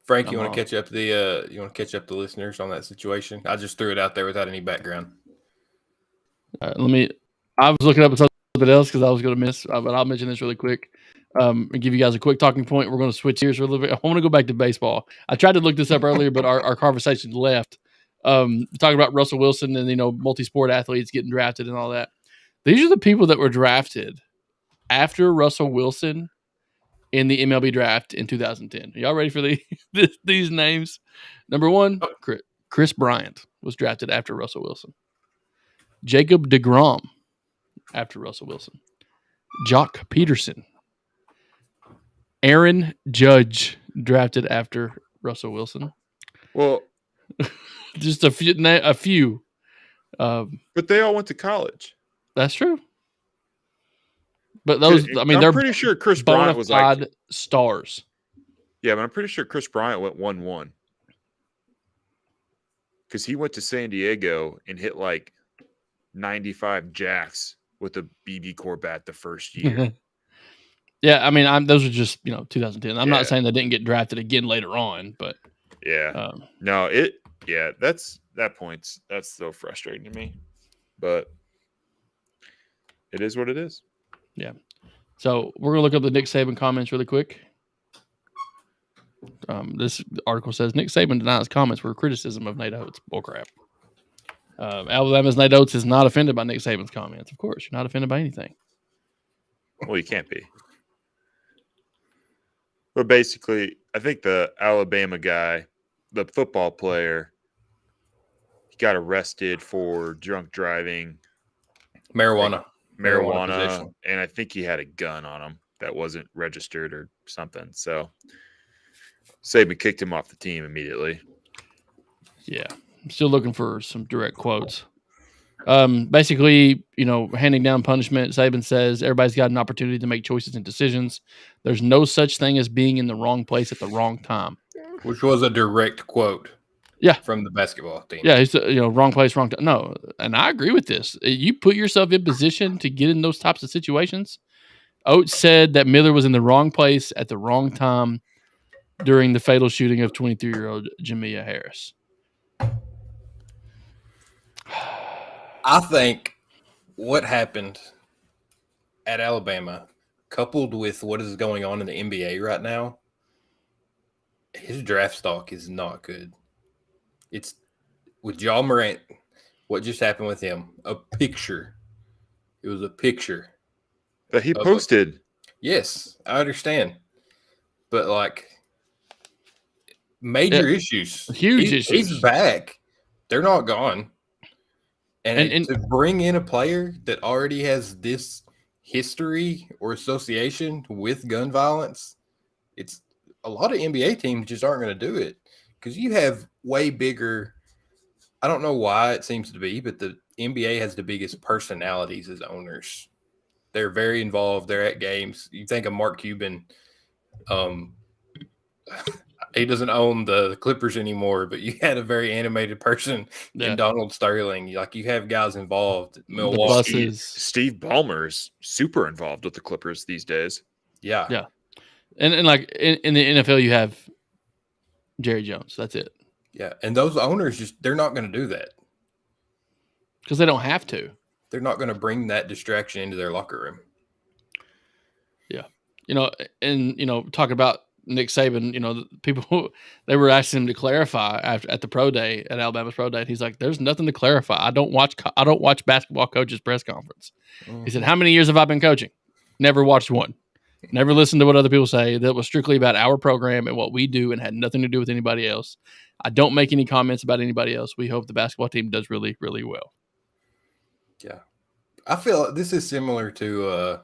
Frank, you want to catch up the listeners on that situation? I just threw it out there without any background. I was looking up something else because I was going to miss, but I'll mention this really quick and give you guys a quick talking point. We're going to switch gears for a little bit. I want to go back to baseball. I tried to look this up earlier, but our conversation left. Talking about Russell Wilson and, multi-sport athletes getting drafted and all that. These are the people that were drafted after Russell Wilson in the MLB draft in 2010. Are y'all ready for these names? Number 1, Chris Bryant was drafted after Russell Wilson. Jacob deGrom after Russell Wilson. Jock Peterson. Aaron Judge drafted after Russell Wilson. Well, just a few. But they all went to college. That's true. But they're pretty sure Chris Bryant was like stars. Yeah, but I'm pretty sure Chris Bryant went 1-1 because he went to San Diego and hit like 95 jacks with a BB Corbat the first year. Yeah, I mean, those are just 2010. I'm not saying they didn't get drafted again later on, but that's so frustrating to me, but it is what it is. Yeah. So we're gonna look up the Nick Saban comments really quick. This article says Nick Saban denies comments were criticism of Nate Oates. Bullcrap. Alabama's Nate Oates is not offended by Nick Saban's comments. Of course, you're not offended by anything. Well, you can't be. But basically, I think the Alabama guy, the football player, he got arrested for drunk driving. Marijuana, and I think he had a gun on him that wasn't registered or something. So Saban kicked him off the team immediately. Yeah. I'm still looking for some direct quotes. Basically, handing down punishment. Saban says everybody's got an opportunity to make choices and decisions. There's no such thing as being in the wrong place at the wrong time. Which was a direct quote. Yeah. From the basketball team. Yeah. He's, wrong place, wrong time. No. And I agree with this. You put yourself in position to get in those types of situations. Oates said that Miller was in the wrong place at the wrong time during the fatal shooting of 23-year-old Jamia Harris. I think what happened at Alabama, coupled with what is going on in the NBA right now, his draft stock is not good. It's with Ja Morant, what just happened with him, a picture. It was a picture. That he posted. Yes, I understand. But, major issues. Huge issues. He's back. They're not gone. And to bring in a player that already has this history or association with gun violence, it's a lot of NBA teams just aren't going to do it because you have way bigger. I don't know why it seems to be, but the NBA has the biggest personalities as owners. They're very involved. They're at games. You think of Mark Cuban. he doesn't own the Clippers anymore, but you had a very animated person in Donald Sterling. Like, you have guys involved. Milwaukee. Steve Ballmer's super involved with the Clippers these days. Yeah. And like in the NFL, you have Jerry Jones. That's it. Yeah, and those owners they're not going to do that because they don't have to. They're not going to bring that distraction into their locker room. Yeah, and talking about Nick Saban, people they were asking him to clarify at the pro day at Alabama's pro day. And he's like, "There's nothing to clarify. I don't watch basketball coaches' press conference." Mm-hmm. He said, "How many years have I been coaching? Never watched one. Never listened to what other people say. That was strictly about our program and what we do, and had nothing to do with anybody else. I don't make any comments about anybody else. We hope the basketball team does really, really well." Yeah, I feel this is similar to a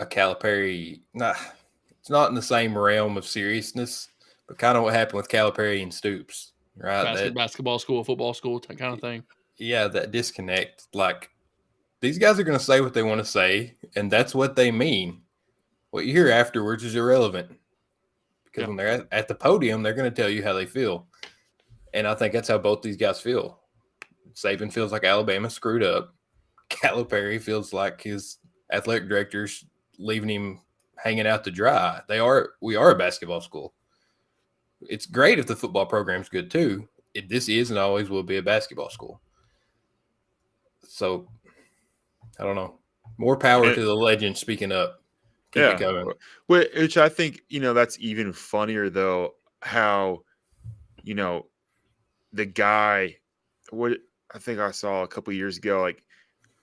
Calipari. It's not in the same realm of seriousness, but kind of what happened with Calipari and Stoops, right? Basketball school, football school, kind of thing. Yeah, that disconnect. Like, these guys are going to say what they want to say, and that's what they mean. What you hear afterwards is irrelevant, because when they're at the podium, they're going to tell you how they feel. And I think that's how both these guys feel. Saban feels like Alabama screwed up. Calipari feels like his athletic director's leaving him hanging out to dry. We are a basketball school. It's great if the football program's good too. This is and always will be a basketball school. So, I don't know. More power to the legend speaking up. Keep it going. Which I think, that's even funnier though, how, the guy, what I think I saw a couple of years ago, like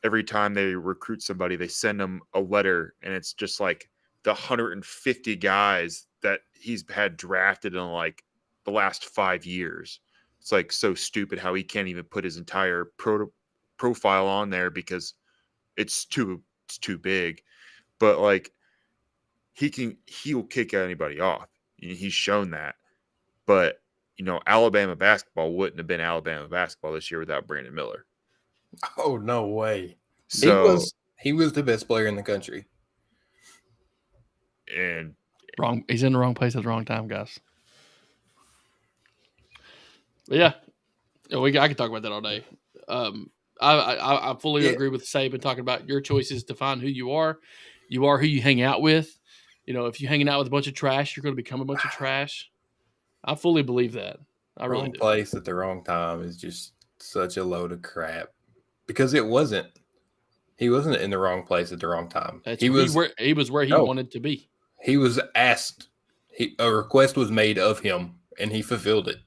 every time they recruit somebody, they send them a letter, and it's just like the 150 guys that he's had drafted in like the last 5 years. It's like so stupid how he can't even put his entire profile on there because it's too big. But like he'll kick anybody off. He's shown that. But Alabama basketball wouldn't have been Alabama basketball this year without Brandon Miller. Oh, no way. So he was the best player in the country. And he's in the wrong place at the wrong time, guys. But yeah, I could talk about that all day. I fully agree with Saban talking about your choices define who you are. You are who you hang out with. If you're hanging out with a bunch of trash, you're going to become a bunch of trash. I fully believe that. I really do. Wrong place at the wrong time is just such a load of crap, because it wasn't. He wasn't in the wrong place at the wrong time. He was where he wanted to be. He was asked. A request was made of him, and he fulfilled it.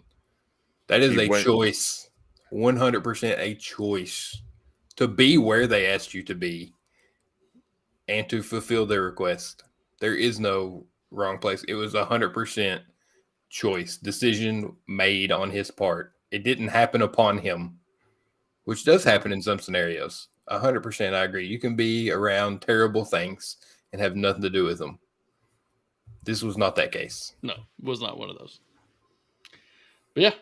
That is a choice, 100% a choice to be where they asked you to be and to fulfill their request. There is no wrong place. It was 100% choice, decision made on his part. It didn't happen upon him, which does happen in some scenarios. 100%, I agree. You can be around terrible things and have nothing to do with them. This was not that case. No, it was not one of those. But yeah,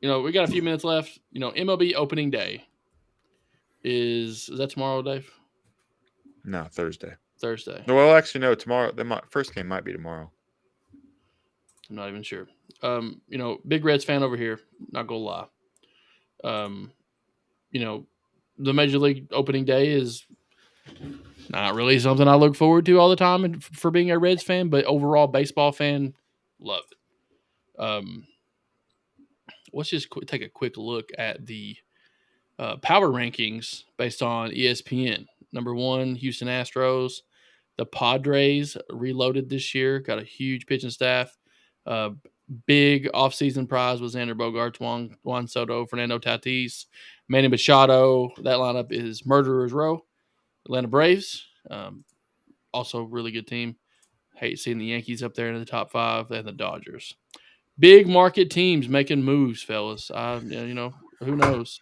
we got a few minutes left. MLB opening day is that tomorrow, Dave? No, Thursday. Well, actually, no. Tomorrow, the first game might be tomorrow. I'm not even sure. Big Reds fan over here. Not gonna lie. The Major League opening day is not really something I look forward to all the time, and for being a Reds fan, but overall baseball fan, love it. Let's just take a quick look at the power rankings based on ESPN. Number 1, Houston Astros. The Padres reloaded this year, got a huge pitching staff. Big offseason prize was Xander Bogaerts, Juan Soto, Fernando Tatis, Manny Machado. That lineup is Murderers Row. Atlanta Braves, also really good team. Hate seeing the Yankees up there in the top 5, and the Dodgers. Big market teams making moves, fellas. Who knows?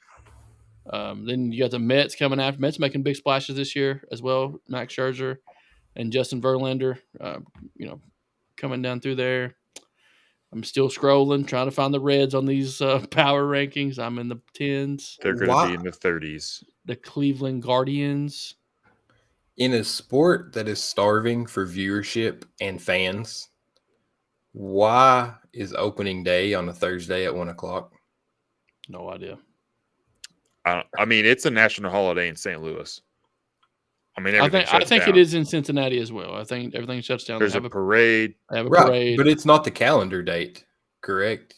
Then you got the Mets coming after. Mets making big splashes this year as well. Max Scherzer and Justin Verlander, coming down through there. I'm still scrolling, trying to find the Reds on these power rankings. I'm in the 10s. They're going to be in the 30s. The Cleveland Guardians. In a sport that is starving for viewership and fans, Why is opening day on a Thursday at 1:00? No idea. I mean, it's a national holiday in St. Louis. I mean, I think down. it is in Cincinnati as well. I think everything shuts down. There's a parade. They have a Right, parade. but it's not the calendar date, correct?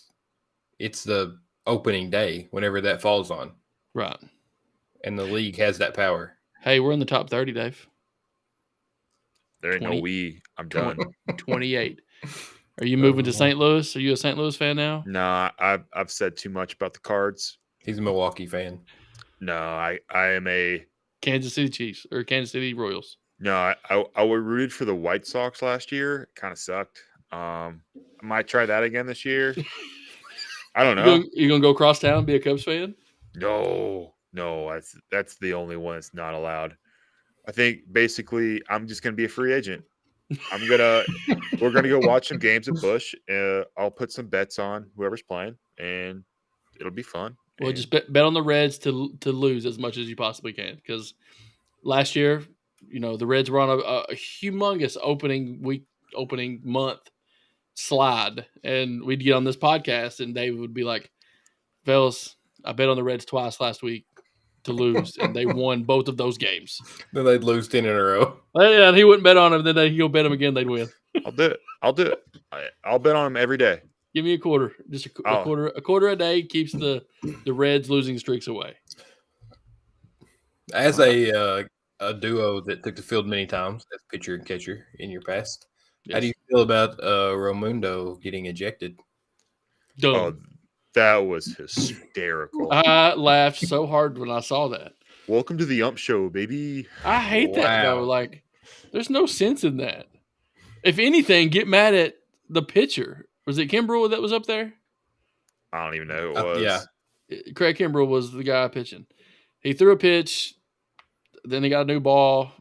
It's the opening day, whenever that falls on. Right. And the league has that power. Hey, we're in the top 30, Dave. There ain't no we. I'm done. 28. Are you moving to St. Louis? Are you a St. Louis fan now? No, I've said too much about the Cards. He's a Milwaukee fan. No, I am a Kansas City Chiefs or Kansas City Royals. No, I rooted for the White Sox last year. It kind of sucked. I might try that again this year. I don't know. You gonna go across town and be a Cubs fan? No, that's the only one that's not allowed. I think basically I'm just gonna be a free agent. We're gonna go watch some games at Busch. I'll put some bets on whoever's playing, and it'll be fun. Well, just bet on the Reds to lose as much as you possibly can, because last year, the Reds were on a humongous opening month slide, and we'd get on this podcast, and Dave would be like, "Fellas, I bet on the Reds twice last week to lose, and they won both of those games." Then they'd lose 10 in a row. Yeah, and he wouldn't bet on them. Then he'd go bet them again. They'd win. I'll do it. I'll bet on them every day. Give me a quarter. Just a quarter a day keeps the Reds losing streaks away. As a duo that took the field many times as pitcher and catcher in your past, How do you feel about Romundo getting ejected? Dumb. Oh, that was hysterical. I laughed so hard when I saw that. Welcome to the Ump Show, baby. I hate that, though. Like, there's no sense in that. If anything, get mad at the pitcher. Was it Kimbrel that was up there? I don't even know who it was. Yeah. Craig Kimbrel was the guy pitching. He threw a pitch. Then he got a new ball.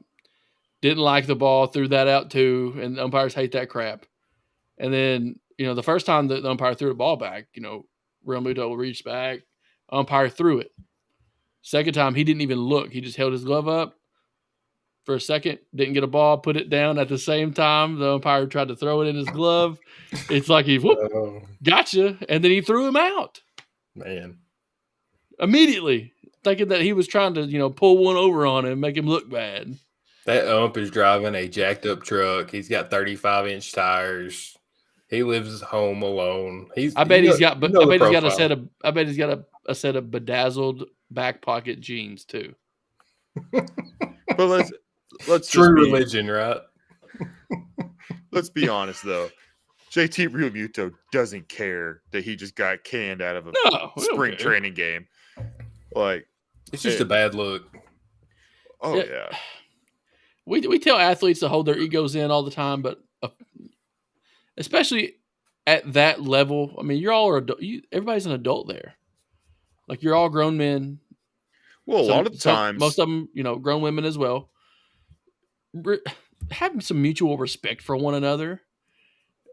Didn't like the ball. Threw that out too. And the umpires hate that crap. And then, the first time the umpire threw the ball back, Realmuto reached back. Umpire threw it. Second time, he didn't even look. He just held his glove up for a second. Didn't get a ball. Put it down at the same time. The umpire tried to throw it in his glove. It's like he gotcha. And then he threw him out. Man. Immediately. Thinking that he was trying to, pull one over on him, make him look bad. That ump is driving a jacked up truck. He's got 35-inch tires. He lives home alone. I bet he's got a set of bedazzled back pocket jeans too. But let's true religion, right? Let's be honest though. JT Realmuto doesn't care that he just got canned out of a spring training game. Like, it's just a bad look. Oh yeah. We tell athletes to hold their egos in all the time, but especially at that level, I mean, you're all everybody's an adult there. Like, you're all grown men. Well, a lot of times, most of them, grown women as well. Have some mutual respect for one another.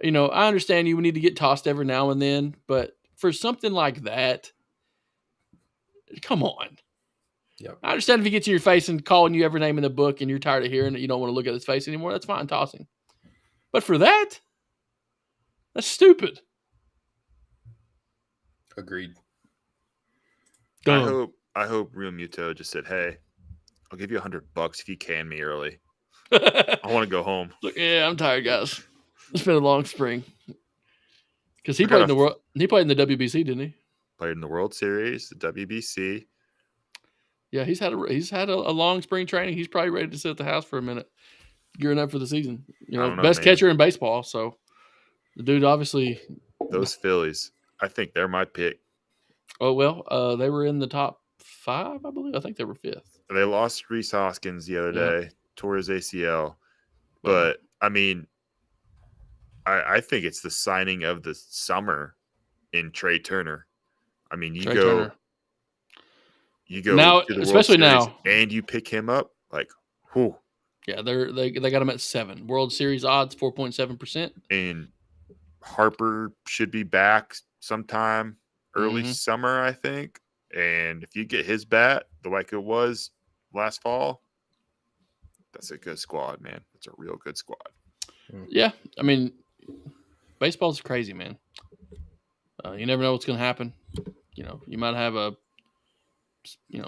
I understand you need to get tossed every now and then, but for something like that, come on. Yep. I understand if he gets in your face and calling you every name in the book and you're tired of hearing it, you don't want to look at his face anymore, that's fine, tossing. But for that's stupid. Agreed. Dumb. I hope Realmuto just said, "Hey, I'll give you $100 if you can me early. I want to go home." Look, yeah, I'm tired, guys. It's been a long spring. Because he played in the WBC, didn't he? Played in the World Series, the WBC. Yeah, he's had a long spring training. He's probably ready to sit at the house for a minute, gearing up for the season. Best catcher in baseball. So the dude obviously. Those Phillies, I think they're my pick. Oh well, they were in the top 5, I believe. I think they were 5th. They lost Rhys Hoskins the other day, tore his ACL. But I mean, I think it's the signing of the summer in Trey Turner. I mean, you go now, to the especially World Series now, and you pick him up, like, whew. Yeah, they got him at 7. World Series odds 4.7%. And Harper should be back sometime early summer, I think. And if you get his bat the like it was last fall, that's a good squad, man. That's a real good squad. Yeah, I mean, Baseball's crazy, man. You never know what's going to happen. You might have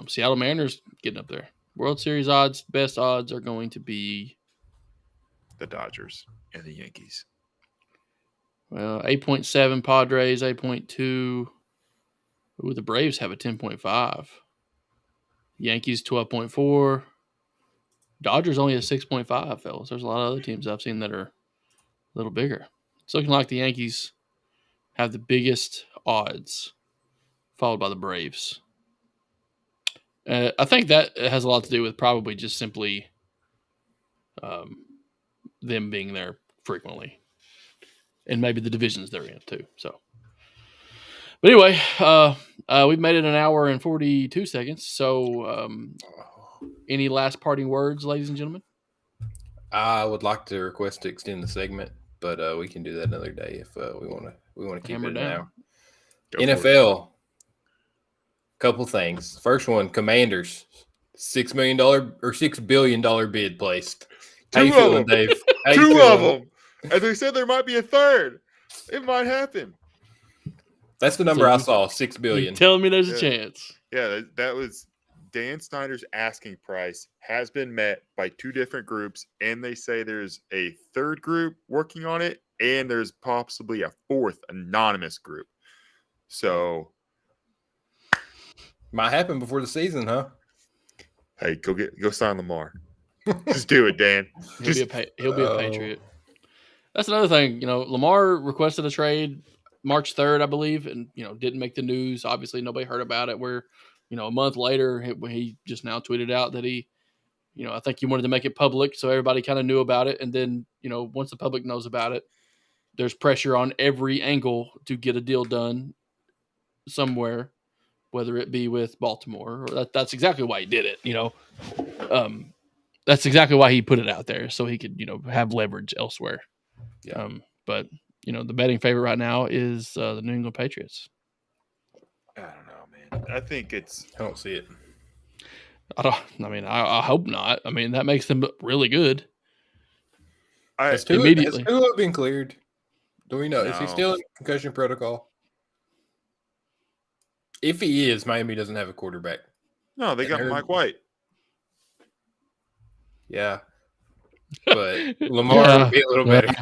Seattle Mariners getting up there. World Series odds, best odds are going to be the Dodgers and the Yankees. Well, 8.7 Padres, 8.2. Ooh, the Braves have a 10.5. Yankees 12.4. Dodgers only a 6.5, fellas. There's a lot of other teams I've seen that are a little bigger. It's looking like the Yankees have the biggest odds, followed by the Braves. I think that has a lot to do with probably just simply them being there frequently. And maybe the divisions they're in, too. So, but anyway, we've made it an hour and 42 seconds. So, any last parting words, ladies and gentlemen? I would like to request to extend the segment, but we can do that another day if we want to keep it now. NFL, couple things. First one, Commanders, $6 million or $6 billion bid placed. How you feeling, Dave? Two of them. And they said there might be a third. It might happen. That's the number I saw, $6 billion. You're telling me there's a chance. Yeah, that was Dan Snyder's asking price has been met by two different groups, and they say there's a third group working on it, and there's possibly a fourth anonymous group. So might happen before the season, huh? Hey, go sign Lamar. Just do it, Dan. He'll be a Patriot. That's another thing. Lamar requested a trade March 3rd, I believe, and didn't make the news. Obviously, nobody heard about it. Where a month later, he just now tweeted out that he, I think he wanted to make it public, so everybody kind of knew about it. And then once the public knows about it, there's pressure on every angle to get a deal done somewhere, whether it be with Baltimore or that's exactly why he did it. That's exactly why he put it out there, so he could have leverage elsewhere. Yeah. But the betting favorite right now is the New England Patriots. I don't know, man. I think I don't see it. I hope not. I mean, that makes them really good. Has Tua been cleared? Do we know? No. Is he still in concussion protocol? If he is, Miami doesn't have a quarterback. No, they got Mike White. Yeah. But Lamar would be a little better.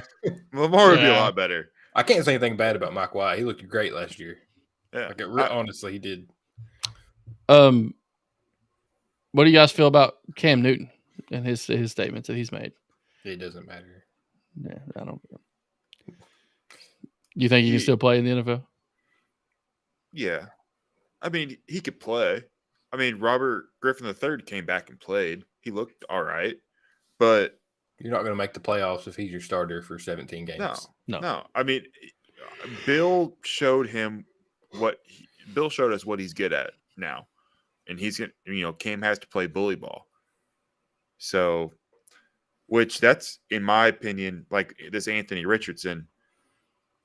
Lamar would be a lot better. I can't say anything bad about Mike White. He looked great last year. Yeah. Honestly, he did. What do you guys feel about Cam Newton and his statements that he's made? It doesn't matter. Yeah, I don't. You think he can still play in the NFL? Yeah. I mean, he could play. I mean, Robert Griffin III came back and played. He looked all right. But you're not going to make the playoffs if he's your starter for 17 games. No. I mean, Bill showed us what he's good at now. And he's going to, Cam has to play bully ball. So, which that's, in my opinion, like this Anthony Richardson,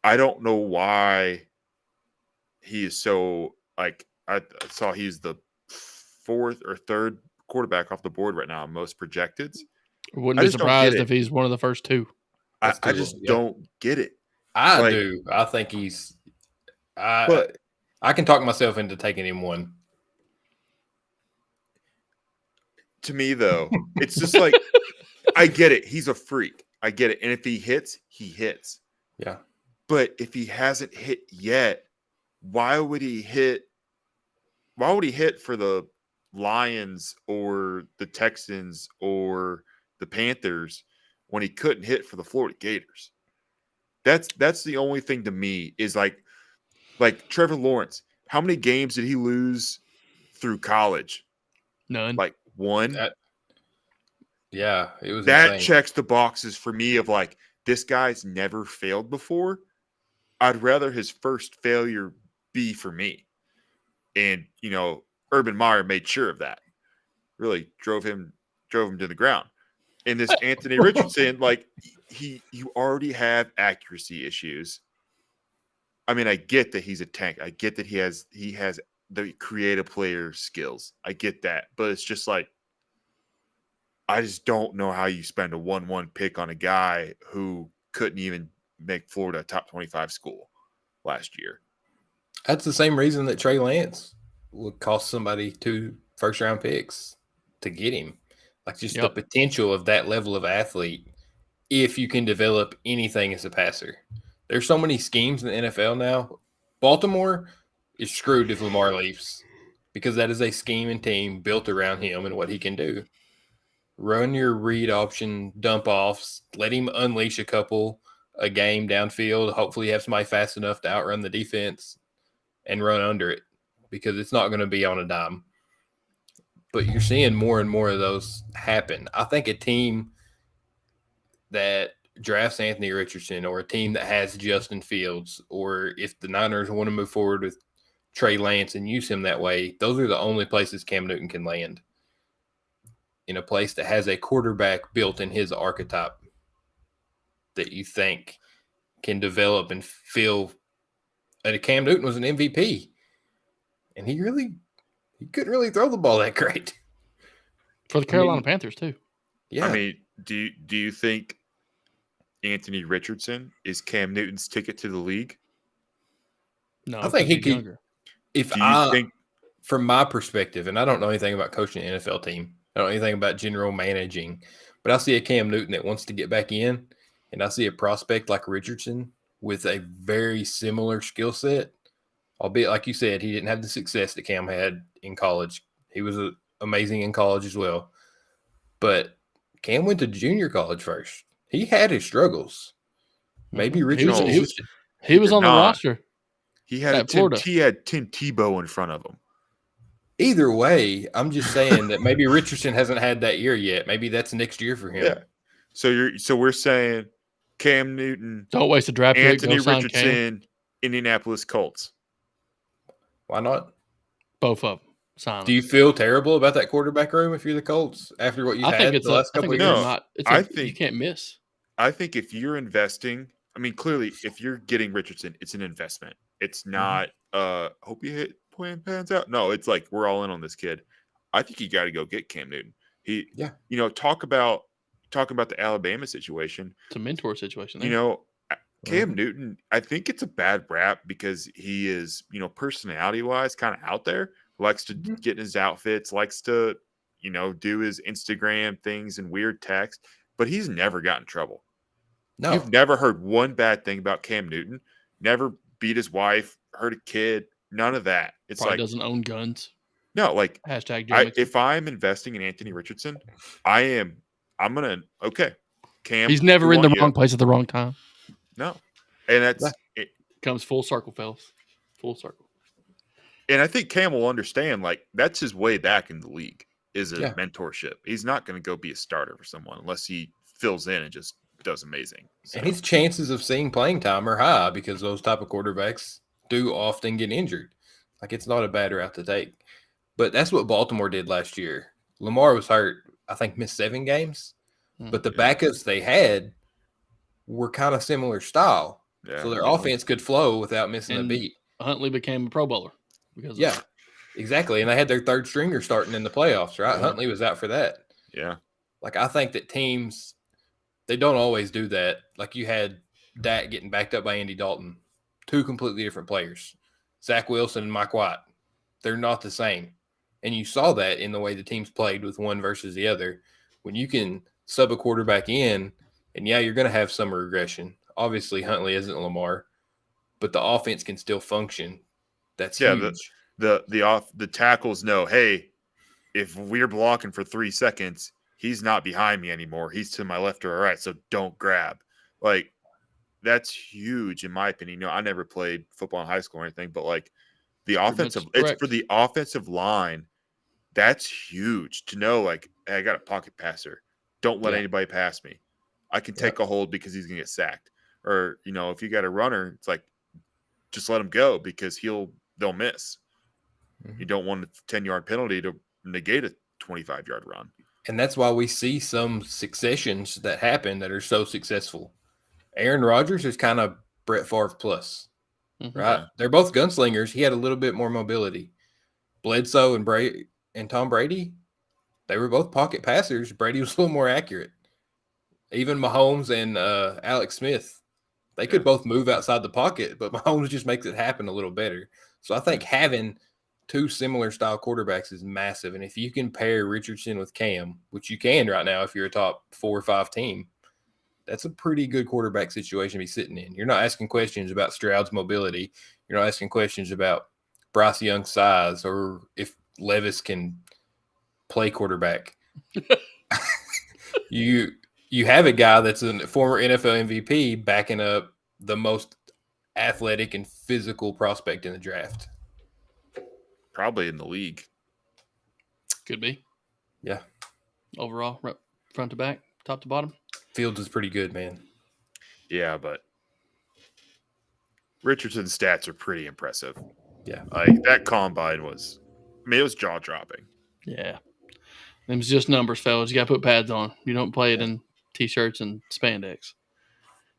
I don't know why he is so, like, I saw he's the fourth or third quarterback off the board right now, most projected. Wouldn't be surprised if he's one of the first two. I just don't get it. I do. I think he's. But I can talk myself into taking him one. To me, though, it's just like I get it. He's a freak. I get it. And if he hits, he hits. Yeah. But if he hasn't hit yet, why would he hit? Why would he hit for the Lions or the Texans or the Panthers when he couldn't hit for the Florida Gators? That's the only thing to me is like Trevor Lawrence. How many games did he lose through college? None. Like one. It was that insane. Checks the boxes for me of like this guy's never failed before. I'd rather his first failure be for me. And Urban Meyer made sure of that. Really drove him to the ground. And this Anthony Richardson, like you already have accuracy issues. I mean, I get that he's a tank. I get that he has the creative player skills. I get that. But it's just like I just don't know how you spend a 1-1 pick on a guy who couldn't even make Florida a top 25 school last year. That's the same reason that Trey Lance would cost somebody 2 first-round picks to get him. Like just the potential of that level of athlete if you can develop anything as a passer. There's so many schemes in the NFL now. Baltimore is screwed if Lamar leaves because that is a scheming team built around him and what he can do. Run your read option, dump offs, let him unleash a game downfield. Hopefully have somebody fast enough to outrun the defense and run under it because it's not going to be on a dime. But you're seeing more and more of those happen. I think a team that drafts Anthony Richardson or a team that has Justin Fields, or if the Niners want to move forward with Trey Lance and use him that way, those are the only places Cam Newton can land. In a place that has a quarterback built in his archetype that you think can develop and feel. And Cam Newton was an MVP, and he couldn't really throw the ball that great for the Carolina Panthers too. Yeah, I mean, do you think Anthony Richardson is Cam Newton's ticket to the league? No, I think he could. Younger. From my perspective, and I don't know anything about coaching an NFL team, I don't know anything about general managing, but I see a Cam Newton that wants to get back in, and I see a prospect like Richardson with a very similar skill set, albeit, like you said, he didn't have the success that Cam had in college. He was amazing in college as well. But Cam went to junior college first. He had his struggles. Maybe Richardson. He was on the roster. He had Tim Tebow in front of him. Either way, I'm just saying that maybe Richardson hasn't had that year yet. Maybe that's next year for him. Yeah. So we're saying Cam Newton. Don't waste a draft pick. Anthony Richardson, Indianapolis Colts. Why not? Both of them. Sign. Do you feel terrible about that quarterback room if you're the Colts after what you've had the last couple of years? You can't miss. I think if you're investing, I mean, clearly, if you're getting Richardson, it's an investment. It's not. Hope you pans out. No, it's like we're all in on this kid. I think you got to go get Cam Newton. Talk about the Alabama situation. It's a mentor situation. Cam Newton, I think it's a bad rap because he is, personality-wise kind of out there, likes to get in his outfits, likes to, do his Instagram things and weird text, but he's never gotten in trouble. No. You've never heard one bad thing about Cam Newton, never beat his wife, hurt a kid, none of that. It's probably like doesn't own guns. No, like hashtag if I'm investing in Anthony Richardson, I'm gonna Cam. He's never in the wrong place at the wrong time. No, and it comes full circle, fellas. Full circle. And I think Cam will understand. Like that's his way back in the league is a mentorship. He's not going to go be a starter for someone unless he fills in and just does amazing. So. And his chances of seeing playing time are high because those type of quarterbacks do often get injured. Like it's not a bad route to take. But that's what Baltimore did last year. Lamar was hurt, I think missed 7 games. But the backups they had were kind of similar style. Yeah, so their offense could flow without missing a beat. Huntley became a Pro Bowler. Because exactly. And they had their third stringer starting in the playoffs, right? Yeah. Huntley was out for that. Yeah. Like I think that teams, they don't always do that. Like you had Dak getting backed up by Andy Dalton. 2 completely different players. Zach Wilson and Mike White. They're not the same. And you saw that in the way the teams played with one versus the other. When you can sub a quarterback in, and you're going to have some regression. Obviously, Huntley isn't Lamar, but the offense can still function. That's huge. The tackles know, hey, if we're blocking for 3 seconds, he's not behind me anymore. He's to my left or right, so don't grab. Like, that's huge in my opinion. I never played football in high school or anything, but like the offensive, it's for the offensive line. That's huge to know, like, hey, I got a pocket passer. Don't let anybody pass me. I can take a hold because he's going to get sacked. Or, if you got a runner, it's like, just let him go because they'll miss. Mm-hmm. You don't want a 10-yard penalty to negate a 25-yard run. And that's why we see some successions that happen that are so successful. Aaron Rodgers is kind of Brett Favre plus, right? Yeah. They're both gunslingers. He had a little bit more mobility. Bledsoe and Tom Brady, they were both pocket passers. Brady was a little more accurate. Even Mahomes and Alex Smith, They could both move outside the pocket, but Mahomes just makes it happen a little better. So I think having two similar style quarterbacks is massive. And if you can pair Richardson with Cam, which you can right now if you're a top 4 or 5 team, that's a pretty good quarterback situation to be sitting in. You're not asking questions about Stroud's mobility. You're not asking questions about Bryce Young's size or if Levis can play quarterback. You have a guy that's a former NFL MVP backing up the most athletic and physical prospect in the draft. Probably in the league. Could be. Yeah. Overall, front to back, top to bottom. Fields is pretty good, man. Yeah, but Richardson's stats are pretty impressive. Yeah. That combine was, it was jaw-dropping. Yeah. It was just numbers, fellas. You got to put pads on. You don't play it in T-shirts and spandex.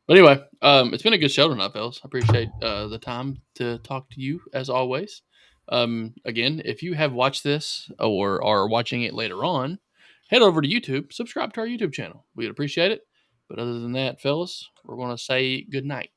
But anyway, it's been a good show tonight, fellas. I appreciate the time to talk to you, as always. Again, if you have watched this or are watching it later on, head over to YouTube, subscribe to our YouTube channel. We'd appreciate it. But other than that, fellas, we're going to say good night.